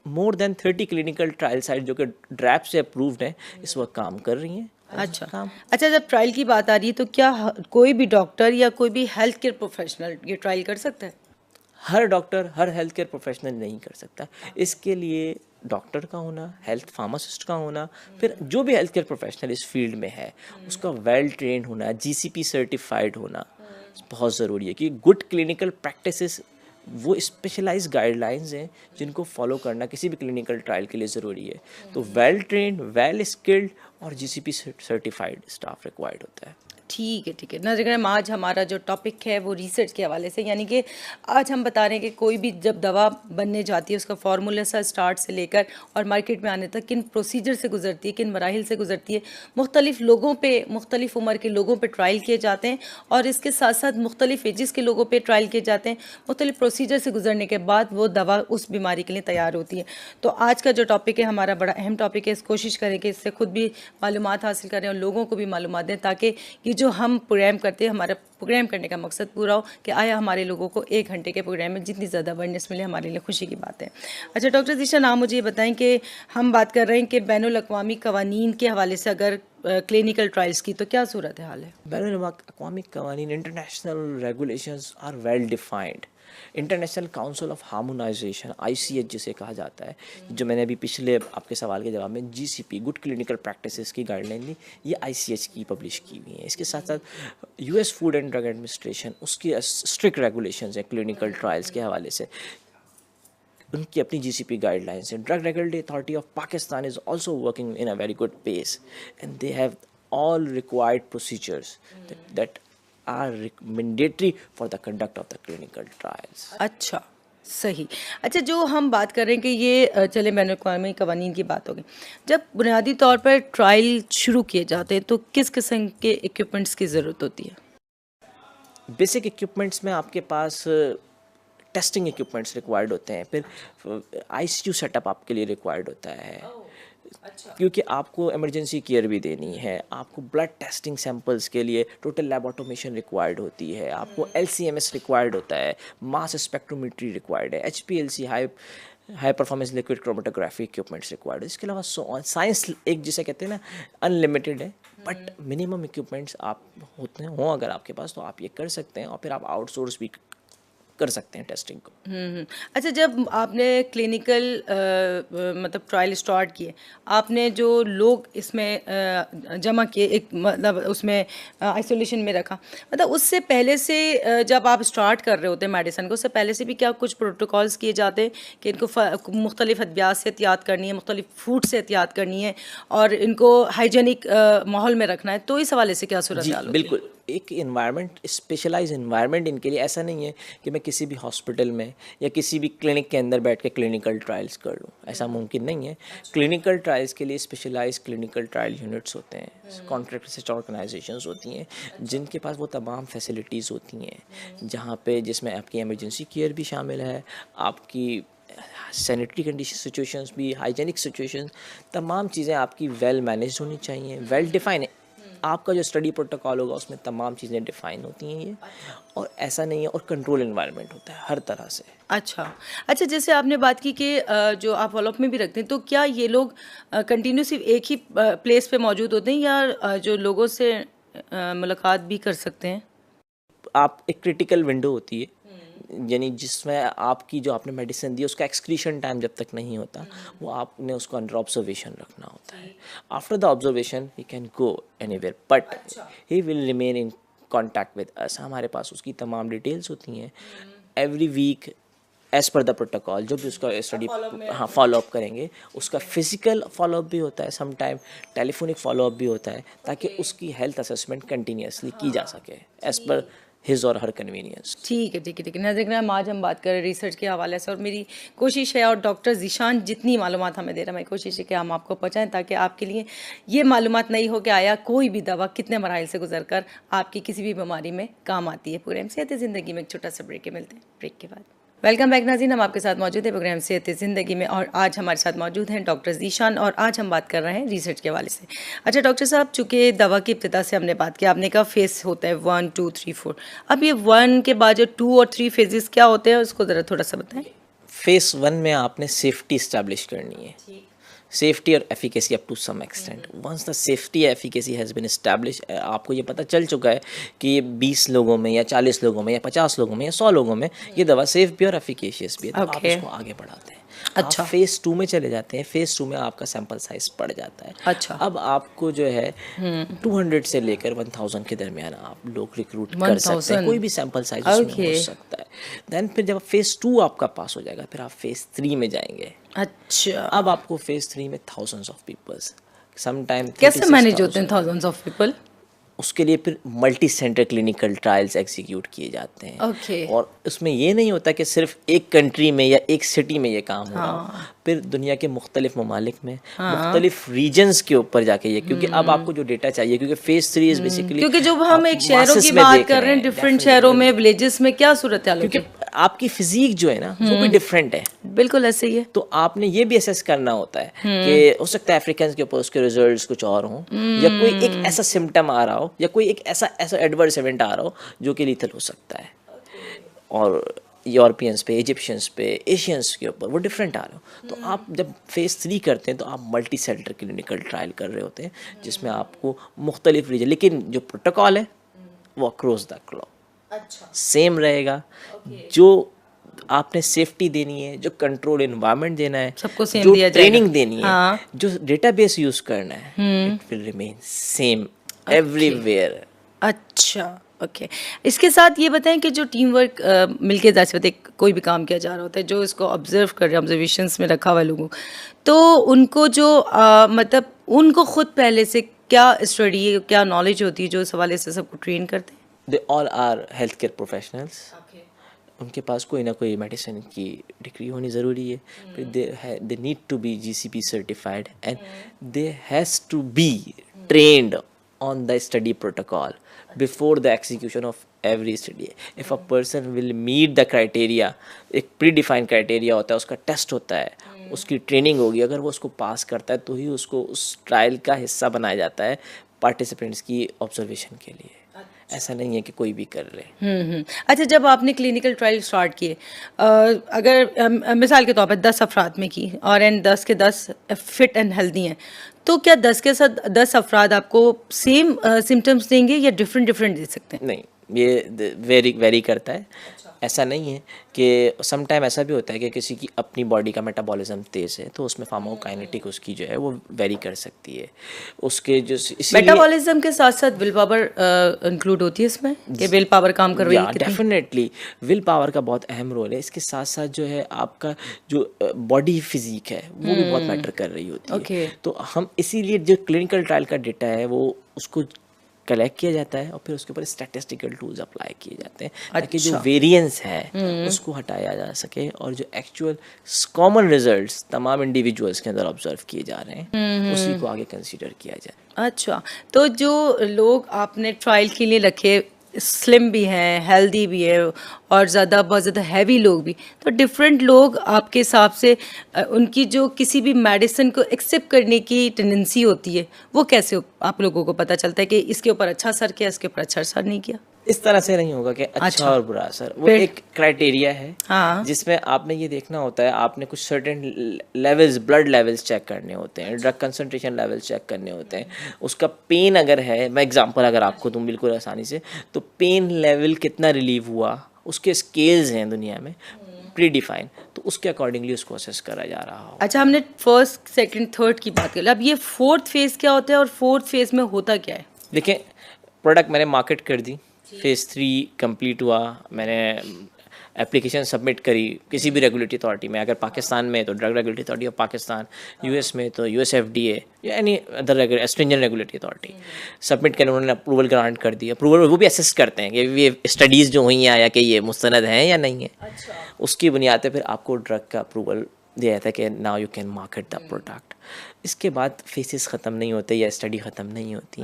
more than 30 clinical trial site जो कि ड्रैप से अप्रूव्ड हैं, इस वक्त काम कर रही हैं अच्छा अच्छा, जब ट्रायल की बात आ रही है तो क्या कोई भी डॉक्टर या कोई भी हेल्थ केयर प्रोफेशनल ये ट्रायल कर सकता है? हर डॉक्टर, हर हेल्थ केयर प्रोफेशनल नहीं कर सकता। इसके लिए डॉक्टर का होना, हेल्थ फार्मासिस्ट का होना, फिर जो भी हेल्थ केयर प्रोफेशनल इस फील्ड में है उसका वेल ट्रेन होना, जीसीपी सर्टिफाइड होना बहुत ज़रूरी है। कि गुड क्लिनिकल प्रैक्टिसेस वो स्पेशलाइज गाइडलाइंस हैं जिनको फॉलो करना किसी भी क्लिनिकल ट्रायल के लिए ज़रूरी है। तो वेल ट्रेन्ड, वेल स्किल्ड और जीसीपी सर्टिफाइड स्टाफ रिक्वायर्ड होता है। ठीक है नाज़रीन, आज हमारा जो टॉपिक है वो रिसर्च के हवाले से, यानी कि आज हम बता रहे हैं कि कोई भी जब दवा बनने जाती है उसका फार्मूला सा स्टार्ट से लेकर और मार्केट में आने तक किन प्रोसीजर से गुजरती है, किन मराहिल से गुजरती है, मुख्तलिफ लोगों पे, मुख्तलिफ उम्र के लोगों पे ट्रायल किए जाते हैं और इसके साथ साथ मुख्तलिफ एजेस के लोगों पे ट्रायल किए जाते हैं। मुख्तलिफ प्रोसीजर से गुजरने के बाद वो दवा उस बीमारी के लिए तैयार होती है। तो आज का जो टॉपिक है हमारा बड़ा अहम टॉपिक है। इस कोशिश करें कि इससे खुद भी मालूमात हासिल करें और लोगों को भी मालूमात दें, ताकि ये जो हम प्रोग्राम करते हैं, हमारा प्रोग्राम करने का मकसद पूरा हो कि आया हमारे लोगों को 1 घंटे के प्रोग्राम में जितनी ज़्यादा अवेयरनेस मिले हमारे लिए खुशी की बात है। अच्छा डॉक्टर ज़ीशान, आप मुझे ये बताएं कि हम बात कर रहे हैं कि बैनुल-अक़वामी कवानीन के हवाले से अगर क्लिनिकल ट्रायल्स की तो क्या सूरत हाल है? बैनुल-अक़वामी कवानीन, international regulations are well defined. International Council of Harmonisation, ICH जिसे कहा जाता है, जो मैंने अभी पिछले आपके सवाल के जवाब में GCP गुड क्लिनिकल प्रैक्टिसेस की गाइडलाइन दी, ये ICH की पब्लिश की हुई है। इसके साथ साथ US food and drug administration, उसकी स्ट्रिक्ट रेगुलेशंस हैं क्लिनिकल ट्रायल्स के हवाले से, उनकी अपनी GCP गाइडलाइंस हैं। Drug regulatory authority of Pakistan is also working in a very good pace and they have all required procedures that are mandatory for the conduct of the clinical trials. अच्छा सही। अच्छा, जो हम बात कर रहे हैं कि ये चले बैनुल-अक़वामी कवानीन की बात होगी, जब बुनियादी तौर पर ट्रायल शुरू किए जाते हैं तो किस किस्म के इक्विपमेंट्स की ज़रूरत होती है? बेसिक इक्विपमेंट्स में आपके पास टेस्टिंग इक्विपमेंट्स रिक्वायर्ड होते हैं, फिर ICU सेटअप आपके लिए रिक्वायर्ड होता है। अच्छा। क्योंकि आपको इमरजेंसी केयर भी देनी है, आपको ब्लड टेस्टिंग सैंपल्स के लिए टोटल लैब ऑटोमेशन रिक्वायर्ड होती है, आपको LCMS रिक्वायर्ड होता है, मास स्पेक्ट्रोमेट्री रिक्वायर्ड है, HPLC high performance liquid chromatography equipments required है। इसके अलावा साइंस एक जिसे कहते हैं ना अनलिमिटेड है, बट मिनिमम इक्विपमेंट्स आप होते हैं हों अगर आपके पास तो आप ये कर सकते हैं और फिर आप आउटसोर्स भी कर सकते हैं टेस्टिंग को। अच्छा, जब आपने क्लिनिकल मतलब ट्रायल स्टार्ट किए, आपने जो लोग इसमें जमा किए, एक मतलब उसमें आइसोलेशन में रखा, मतलब उससे पहले से जब आप स्टार्ट कर रहे होते हैं मेडिसिन को, उससे पहले से भी क्या कुछ प्रोटोकॉल्स किए जाते हैं कि इनको मुख्तलिफ अद्वियात से एहतियात करनी है, मुख्तलिफ फूड से एहतियात करनी है और इनको हाइजीनिक माहौल में रखना है, तो इस हवाले से क्या सूरत हाल होती है? बिल्कुल, एक इन्वायरमेंट, स्पेशलाइज इन्वायरमेंट इनके लिए। ऐसा नहीं है कि मैं किसी भी हॉस्पिटल में या किसी भी क्लिनिक के अंदर बैठ के क्लिनिकल ट्रायल्स कर लूँ, ऐसा मुमकिन नहीं है। क्लिनिकल ट्रायल्स के लिए स्पेशलाइज क्लिनिकल ट्रायल यूनिट्स होते हैं, कॉन्ट्रैक्ट रिसर्च ऑर्गेनाइजेशंस होती हैं जिनके पास वो तमाम फैसिलिटीज़ होती हैं, जहाँ पे जिसमें आपकी इमरजेंसी केयर भी शामिल है, आपकी सैनिटरी कंडीशन सिचुएशंस भी, हाइजेनिक सिचुएशंस, तमाम चीज़ें आपकी वेल मैनेज होनी चाहिए, वेल डिफाइन है। आपका जो स्टडी प्रोटोकॉल होगा उसमें तमाम चीज़ें डिफाइन होती हैं ये, और ऐसा नहीं है, और कंट्रोल एनवायरनमेंट होता है हर तरह से। अच्छा, जैसे आपने बात की कि जो आप फॉलोअप में भी रखते हैं, तो क्या ये लोग कंटिन्यूसली एक ही प्लेस पे मौजूद होते हैं या जो लोगों से मुलाकात भी कर सकते हैं? आप एक क्रिटिकल विंडो होती है, यानी जिसमें आपकी जो आपने मेडिसिन दी उसका एक्सक्रीशन टाइम जब तक नहीं होता, वो आपने उसको अंडर ऑब्जर्वेशन रखना होता है। After the observation he can go anywhere, but he will remain in contact with us. हमारे पास उसकी तमाम डिटेल्स होती हैं। Every week as per the protocol जो भी उसका स्टडी फॉलोअप करेंगे, उसका फिजिकल फॉलोअप भी होता है, समटाइम टेलीफोनिक फॉलोअप भी होता है, ताकि उसकी हेल्थ असेसमेंट कंटिन्यूसली की जा सके एज पर हिज और हर कन्वीनियंस। ठीक है नाज़रीन, आज हम बात करें रिसर्च के हवाले से, और मेरी कोशिश है, और डॉक्टर ज़ीशान जितनी मालूमात हमें दे रहा है, मेरी कोशिश है कि हम आपको पहुँचाएँ ताकि आपके लिए ये मालूमात नहीं हो कि आया कोई भी दवा कितने मराइल से गुजर कर आपकी किसी भी बीमारी में काम आती है। प्रोग्राम सेहत ज़िंदगी में एक छोटा सा ब्रेक के मिलते हैं, ब्रेक के बाद। वेलकम बैक नाज़रीन, हम आपके साथ मौजूद है प्रोग्राम सेहत ज़िंदगी में, और आज हमारे साथ मौजूद हैं डॉक्टर ज़ीशान, और आज हम बात कर रहे हैं रिसर्च के हवाले से। अच्छा डॉक्टर साहब, चूँकि दवा की इब्तिदा से हमने बात की, आपने कहा फेस होता है 1, 2, 3, 4, अब ये 1 के बाद जो 2 और 3 फेजेस क्या होते हैं उसको ज़रा थोड़ा सा बताएं। फेस 1 में आपने सेफ्टी इस्टेब्लिश करनी है, सेफ्टी और efficacy up to some extent. Once the safety efficacy has been establish, आपको ये पता चल चुका है कि ये 20 लोगों में या 40 लोगों में या 50 लोगों में या 100 लोगों में ये दवा सेफ भी और एफिकेशियस भी है, तो आप Okay. उसको आगे बढ़ाते हैं। अच्छा। आप फेज़ 2 में चले जाते हैं। फेज़ 2 में आपका सैंपल साइज बढ़ जाता है। अच्छा। अब आपको जो है 200 से लेकर 1000 के दरमियान आप लोग रिक्रूट कर सकते हैं, 1000? कोई भी सैंपल साइज उसमें Okay. हो सकता है। देन फिर जब फेज़ 2 आपका पास हो जाएगा, फिर आप फेज़ 3 में जाएंगे। अच्छा, अब आपको फेज़ 3 में थाउजेंड्स ऑफ पीपल्स, समटाइम कैसे मैनेज होते हैं थाउजेंड्स ऑफ पीपल? उसके लिए फिर multi centre clinical trials execute किए जाते हैं। Okay. और उसमें ये नहीं होता कि सिर्फ एक कंट्री में या एक सिटी में ये काम हो रहा हो, फिर दुनिया के मुख्तलिफ ममालिक में मुख्तलिफ रीजन्स के ऊपर जाके ये, क्योंकि अब आपको जो डेटा चाहिए, क्योंकि फेज 3 इज बेसिकली, क्योंकि जब हम एक शहरों की बात कर रहे हैं, डिफरेंट शहरों में, विलेजेस में क्या सूरत हाल होती क्योंकि आपकी फिजिक जो है ना वो भी डिफरेंट है। है? बिल्कुल ऐसे ही है। तो आपने ये भी असेस करना होता है कि हो सकता है अफ्रीकन के ऊपर उसके रिजल्ट्स कुछ और हों, या कोई एक ऐसा सिम्टम आ रहा हो, या कोई एक ऐसा एडवर्स इवेंट आ रहा हो जो कि लीथल हो सकता है, और यूरोपियंस पे, इजिप्शियंस पे, एशियंस के ऊपर वो डिफरेंट आ रहे हो। तो आप जब फेज़ 3 करते हैं तो आप मल्टी सेंटर क्लिनिकल ट्रायल कर रहे होते हैं, जिसमें आपको मुख्तलिफ रीजन, लेकिन जो प्रोटोकॉल है वो अक्रॉस द ग्लोब अच्छा, सेम रहेगा। जो आपने सेफ्टी देनी है, जो कंट्रोल एनवायरनमेंट देना है, सबको सेम जो दिया जाएगा। ट्रेनिंग देनी है, हाँ। जो डेटाबेस यूज करना है, it will remain same everywhere. अच्छा, ओके। इसके साथ ये बताएं कि जो टीम वर्क मिलके जैसे बताए कोई भी काम किया जा रहा होता है, जो इसको ऑब्जर्व कर रहे हैं, ऑब्जर्वेशंस में रखा हुआ लोगों, तो उनको जो मतलब उनको खुद पहले से क्या स्टडी, क्या नॉलेज होती है जो इस हवाले से सबको ट्रेन करते हैं? They all are health care professionals. उनके पास कोई ना कोई मेडिसिन की डिग्री होनी ज़रूरी है। फिर they need to be GCP certified, and they has to be trained on the study protocol before the execution of every study. If a person will meet the criteria, एक predefined criteria होता है, उसका test होता है, उसकी training होगी, अगर वो उसको पास करता है तो ही उसको उस ट्रायल का हिस्सा बनाया जाता है पार्टिसिपेंट्स की ऑब्जर्वेशन के लिए। ऐसा नहीं है कि कोई भी कर रहे। अच्छा, जब आपने क्लिनिकल ट्रायल स्टार्ट किए, अगर मिसाल के तौर पर 10 अफराद में की और एंड 10 के 10 फिट एंड हेल्दी हैं, तो क्या 10 के साथ 10 अफराद आपको सेम सिम्टम्स देंगे या डिफरेंट डिफरेंट दे सकते हैं? नहीं, ये वेरी करता है। ऐसा नहीं है कि सम टाइम ऐसा भी होता है कि किसी की अपनी बॉडी का मेटाबॉलिज्म तेज़ है, तो उसमें फार्माकोकाइनेटिक उसकी जो है वो वेरी कर सकती है। उसके जो मेटाबॉलिज्म के साथ साथ विल पावर इंक्लूड होती है इसमें, कि विल पावर काम कर रही है कितनी? डेफिनेटली विल पावर का बहुत अहम रोल है। इसके साथ साथ जो है आपका जो बॉडी फिजिक है वो भी बहुत मैटर कर रही होती है। Okay. तो हम इसीलिए जो क्लिनिकल ट्रायल का डेटा है वो उसको कलेक्ट किया जाता है और फिर उसके ऊपर स्टैटिस्टिकल टूल्स अप्लाई किए जाते हैं, ताकि जो वेरिएंस है उसको हटाया जा सके, और जो एक्चुअल कॉमन रिजल्ट्स तमाम इंडिविजुअल्स के अंदर ऑब्जर्व किए जा रहे हैं उसी को आगे कंसीडर किया जाए। अच्छा, तो जो लोग आपने ट्रायल के लिए रखे, स्लिम भी हैं, हेल्दी भी है, और बहुत ज़्यादा हैवी लोग भी, तो डिफरेंट लोग आपके हिसाब से उनकी जो किसी भी मेडिसिन को एक्सेप्ट करने की टेंडेंसी होती है, वो कैसे आप लोगों को पता चलता है कि इसके ऊपर अच्छा असर किया, इसके ऊपर अच्छा असर नहीं किया? इस तरह से नहीं होगा कि अच्छा और बुरा असर, वो फिर? एक क्राइटेरिया है। हाँ। जिसमें आपने ये देखना होता है, आपने कुछ certain levels, blood levels check करने होते हैं, ड्रग कंसंट्रेशन लेवल्स चेक करने होते हैं, उसका पेन अगर है, मैं एग्जांपल अगर आपको दूं बिल्कुल आसानी से, तो पेन लेवल कितना रिलीव हुआ, उसके स्केल्स हैं दुनिया में प्री डिफाइन, तो उसके अकॉर्डिंगली उसको असेस करा जा रहा हो। अच्छा, हमने फर्स्ट, सेकंड, थर्ड की बात कर ली, अब ये फोर्थ फेज क्या होता है और फोर्थ फेज में होता क्या है? देखिए, प्रोडक्ट मैंने मार्केट कर दी, फेज़ 3 कंप्लीट हुआ, मैंने एप्लीकेशन सबमिट करी किसी भी रेगुलेटरी अथॉरिटी में, अगर पाकिस्तान में तो drug regulatory authority of Pakistan, US में तो US FDA या any other stringent regulatory authority, submit करने उन्होंने अप्रूवल ग्रांट कर दिया। अप्रूवल वो भी असेस करते हैं कि ये स्टडीज़ जो हुई हैं या कि ये मुस्तनद हैं या नहीं है। अच्छा। उसकी बुनियाद पर फिर आपको ड्रग का अप्रूवल दिया जाता है कि now you can market the product. इसके बाद फेसेस ख़त्म नहीं होते या स्टडी ख़त्म नहीं होती।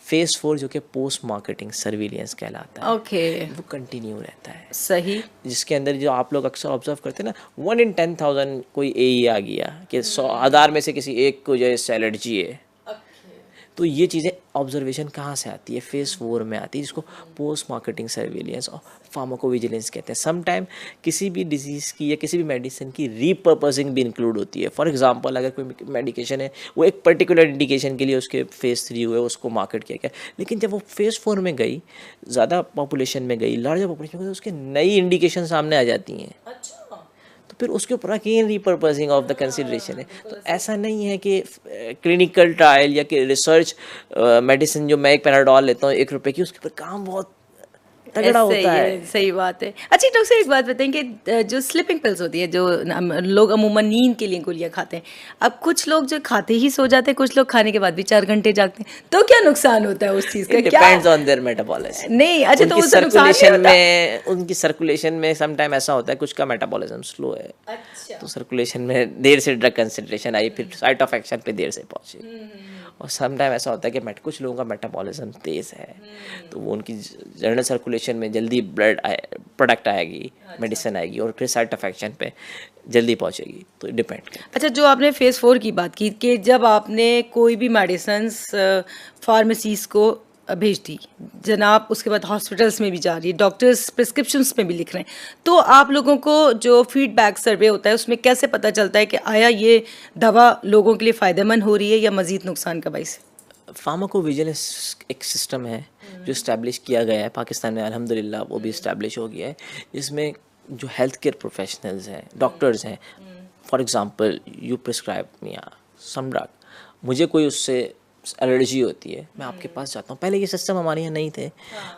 फेज़ 4 जो कि पोस्ट मार्केटिंग सर्विलियंस कहलाता है, ओके, वो कंटिन्यू रहता है। सही। जिसके अंदर जो आप लोग अक्सर ऑब्जर्व करते हैं ना, 1 in 10,000 कोई AE आ गया कि 100,000 में से किसी एक को जो है एलर्जी है, तो ये चीज़ें ऑब्जर्वेशन कहाँ से आती है, फेज़ 4 में आती है, जिसको पोस्ट मार्केटिंग सर्विलेंस और फार्माकोविजिलेंस कहते हैं। सम टाइम किसी भी डिजीज़ की या किसी भी मेडिसिन की रीपर्पसिंग भी इंक्लूड होती है। फॉर एग्जांपल अगर कोई मेडिकेशन है वो एक पर्टिकुलर इंडिकेशन के लिए उसके फेज़ 3 हुए, उसको मार्केट किया गया, लेकिन जब वो फेज़ 4 में गई, ज़्यादा पॉपुलेशन में गई, लार्जर पॉपुलेशन में गई, तो उसके नई इंडिकेशन सामने आ जाती हैं। तो फिर उसके ऊपर again repurposing of the consideration है। तो ऐसा नहीं है कि क्लिनिकल ट्रायल या कि रिसर्च मेडिसिन जो मैं एक पैराडॉल लेता हूँ 1 रुपए की, उसके ऊपर काम बहुत तगड़ा होता है। सही बात है। अच्छा डॉक्टर साहब एक बात बताएं कि जो स्लीपिंग पिल्स होती है जो लोग अमूमन नींद के लिए गोलियां खाते हैं, अब कुछ लोग जो खाते ही सो जाते हैं, कुछ लोग खाने के बाद भी 4 घंटे जागते हैं, तो क्या नुकसान होता है उस चीज़ का? Depends on their metabolism. नहीं अच्छा, तो उनकी उससे नुकसान नहीं सर्कुलेशन होता? में, उनकी सर्कुलेशन में सम टाइम ऐसा होता है कुछ का मेटाबॉलिज्म स्लो है, अच्छा। तो सर्कुलेशन में देर से ड्रग कंसंट्रेशन आई, फिर साइट ऑफ एक्शन पे देर से पहुंची। और सम टाइम ऐसा होता है कि कुछ लोगों का मेटाबॉलिज्म तेज़ है, तो वो उनकी जनरल सर्कुलेशन में जल्दी ब्लड प्रोडक्ट आएगी, मेडिसिन आएगी और फिर साइट ऑफ एक्शन पे जल्दी पहुंचेगी। तो डिपेंड करता है। अच्छा, जो आपने फेज़ 4 की बात की कि जब आपने कोई भी मेडिसिन्स फार्मेसीज को भेज दी, जनाब उसके बाद हॉस्पिटल्स में भी जा रही है, डॉक्टर्स प्रिस्क्रिप्शंस में भी लिख रहे हैं, तो आप लोगों को जो फीडबैक सर्वे होता है उसमें कैसे पता चलता है कि आया ये दवा लोगों के लिए फ़ायदेमंद हो रही है या मज़ीद नुकसान का बाइस है? फार्माकोविजिलेंस एक सिस्टम है जो इस्टेब्लिश किया गया है पाकिस्तान में, अल्हम्दुलिल्लाह वो भी इस्टेब्लिश हो गया है, जिसमें जो हेल्थ केयर प्रोफेशनल्स हैं, डॉक्टर्स हैं, for example you prescribe me some drug, मुझे कोई उससे एलर्जी होती है, मैं आपके पास जाता हूँ। पहले ये सिस्टम हमारे यहाँ नहीं थे,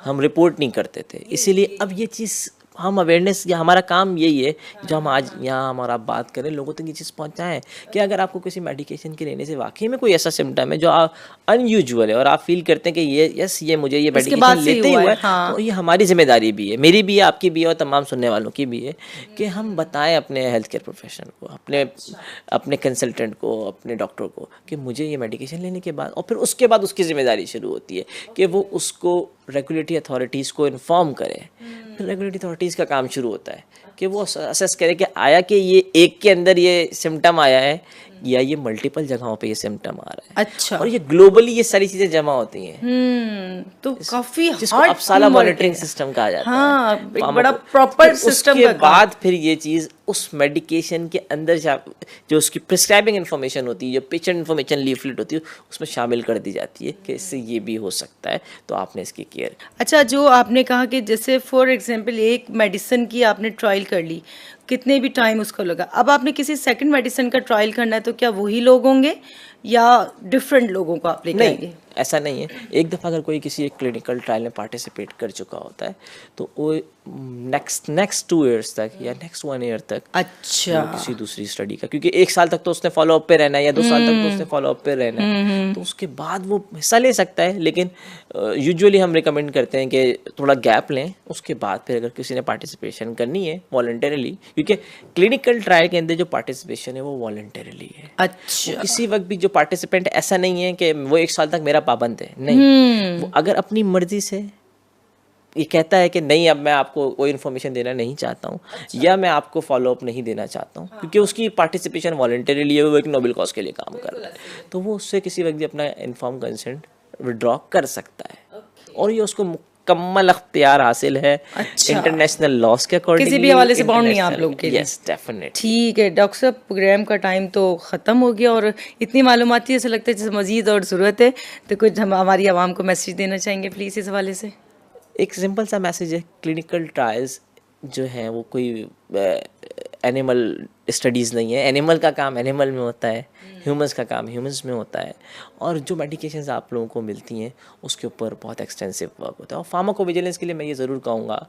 हम रिपोर्ट नहीं करते थे, इसीलिए अब ये चीज़ हम अवेयरनेस, या हमारा काम यही है जो हम आज यहाँ हमारा बात करें, लोगों तक ये चीज़ पहुँचाएं कि अगर आपको किसी मेडिकेशन के लेने से वाकई में कोई ऐसा सिम्टम है जो आप अनयूजुअल है और आप फील करते हैं कि ये मुझे ये मेडिकेशन लेते ही हुआ है, तो ये हमारी जिम्मेदारी भी है, मेरी भी है, आपकी भी है और तमाम सुनने वालों की भी है कि हम बताएं अपने हेल्थ केयर प्रोफेशनल को, अपने कंसल्टेंट को, अपने डॉक्टर को कि मुझे ये मेडिकेशन लेने के बाद, और फिर उसके बाद उसकी जिम्मेदारी शुरू होती है कि वो उसको रेगुलेटरी अथॉरिटीज़ को इन्फॉर्म करे। फिर रेगुलेटरी अथॉरिटीज़ का काम शुरू होता है कि वो असेस करे कि आया कि ये एक के अंदर ये सिम्टम आया है या ये मल्टीपल जगहों पे ये सिम्टम आ रहा है। अच्छा। और ये ग्लोबली ये सारी चीज़ें जमा होती हैं। तो काफी जिसको अपसाला मॉनिटरिंग सिस्टम कहा जाता है। हाँ, एक बड़ा प्रॉपर सिस्टम के बाद फिर ये चीज़ उस मेडिकेशन के अंदर जो उसकी प्रिस्क्राइबिंग इन्फॉर्मेशन होती है, जो पेशेंट इन्फॉर्मेशन लीफलेट होती है, उसमें शामिल कर दी जाती है कि इससे ये भी हो सकता है, तो आपने इसकी केयर। अच्छा, जो आपने कहा कि जैसे फॉर एग्जांपल एक मेडिसिन की आपने ट्रायल कर ली, कितने भी टाइम उसको लगा, अब आपने किसी सेकंड मेडिसिन का ट्रायल करना है तो क्या वही लोग होंगे या डिफरेंट लोगों को आप लेके आएंगे? ऐसा नहीं है। एक दफ़ा अगर कोई किसी एक क्लिनिकल ट्रायल में पार्टिसिपेट कर चुका होता है तो वो नेक्स्ट 2 ईयर्स तक या नेक्स्ट 1 ईयर तक अच्छा किसी दूसरी स्टडी का, क्योंकि 1 साल तक तो उसने फॉलो अप पे रहना है या 2 साल तक तो उसने फॉलो अप पे रहना है, तो उसके बाद वो हिस्सा ले सकता है। लेकिन यूजुअली हम रिकमेंड करते हैं कि थोड़ा गैप लें, उसके बाद फिर अगर किसी ने पार्टिसिपेशन करनी है वॉलंटरीली, क्योंकि क्लिनिकल ट्रायल के अंदर जो पार्टिसिपेशन है वो वॉलंटरीली है। अच्छा, किसी वक्त भी जो पार्टिसिपेंट, ऐसा नहीं है कि वो 1 साल तक मेरा पाबंद है, नहीं, वो अगर अपनी मर्जी से ये कहता है कि नहीं अब मैं आपको कोई इन्फॉर्मेशन देना नहीं चाहता हूँ, या मैं आपको फॉलो अप नहीं देना चाहता हूँ, क्योंकि उसकी पार्टिसिपेशन वॉलंटरीली है, वो एक नोबेल कॉज के लिए काम कर रहा है, तो वो उससे किसी वक्त भी अपना इन्फॉर्म कंसेंट विड्रॉ कर सकता है, और ये उसको मुकम्मल अख्तियार हासिल है इंटरनेशनल लॉज के अकॉर्डिंग। किसी भी हवाले से बाउंड नहीं है आप लोगों के लिए। Yes definitely. ठीक है डॉक्टर साहब, प्रोग्राम का टाइम तो ख़त्म हो गया और इतनी मालूमात थी, ऐसा लगता है जैसे मज़ीद और ज़रूरत है, तो कुछ हम हमारी आवाम को मैसेज देना चाहेंगे प्लीज़ इस हवाले से? एक सिंपल सा मैसेज है, क्लिनिकल ट्रायल्स जो हैं वो कोई एनिमल स्टडीज़ नहीं है। एनिमल का काम एनिमल में होता है, ह्यूमंस का काम ह्यूमंस में होता है, और जो मेडिकेशंस आप लोगों को मिलती हैं उसके ऊपर बहुत एक्सटेंसिव वर्क होता है। और फार्माकोविजिलेंस के लिए मैं ये ज़रूर कहूँगा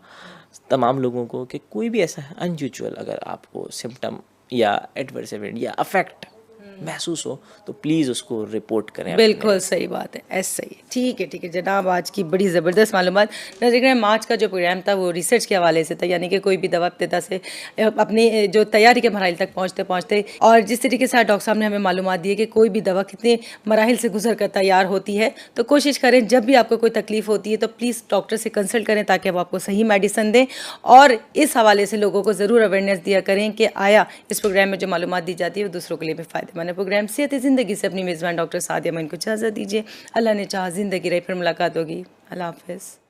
तमाम लोगों को कि कोई भी ऐसा अनयूजुअल अगर आपको सिम्टम या एडवर्स इवेंट या अफेक्ट महसूस हो तो प्लीज़ उसको रिपोर्ट करें। बिल्कुल सही बात है, ऐसा ही है। ठीक है जनाब, आज की बड़ी ज़बरदस्त मालूमात। नज़र आज का जो प्रोग्राम था वो रिसर्च के हवाले से था, यानी कि कोई भी दवा इब्तिदा से अपनी जो तैयारी के मराहिल तक पहुँचते और जिस तरीके से डॉक्टर साहब ने हमें मालूमात दी है कि कोई भी दवा कितने मराहिल से गुजर कर तैयार होती है, तो कोशिश करें जब भी आपको कोई तकलीफ़ होती है तो प्लीज़ डॉक्टर से कंसल्ट करें ताकि वो आपको सही मेडिसिन दें। और इस हवाले से लोगों को ज़रूर अवेयरनेस दिया करें कि आया इस प्रोग्राम में जो मालूमात दी जाती है वो दूसरों के लिए भी फ़ायदेमंद नाज़िमाना प्रोग्राम सेहत ज़िंदगी से अपनी मेज़बान डॉक्टर सादिया मोइन को इजाज़त दीजिए। अल्लाह ने चाहा ज़िंदगी रही फिर मुलाकात होगी। अल्लाह हाफ़िज़।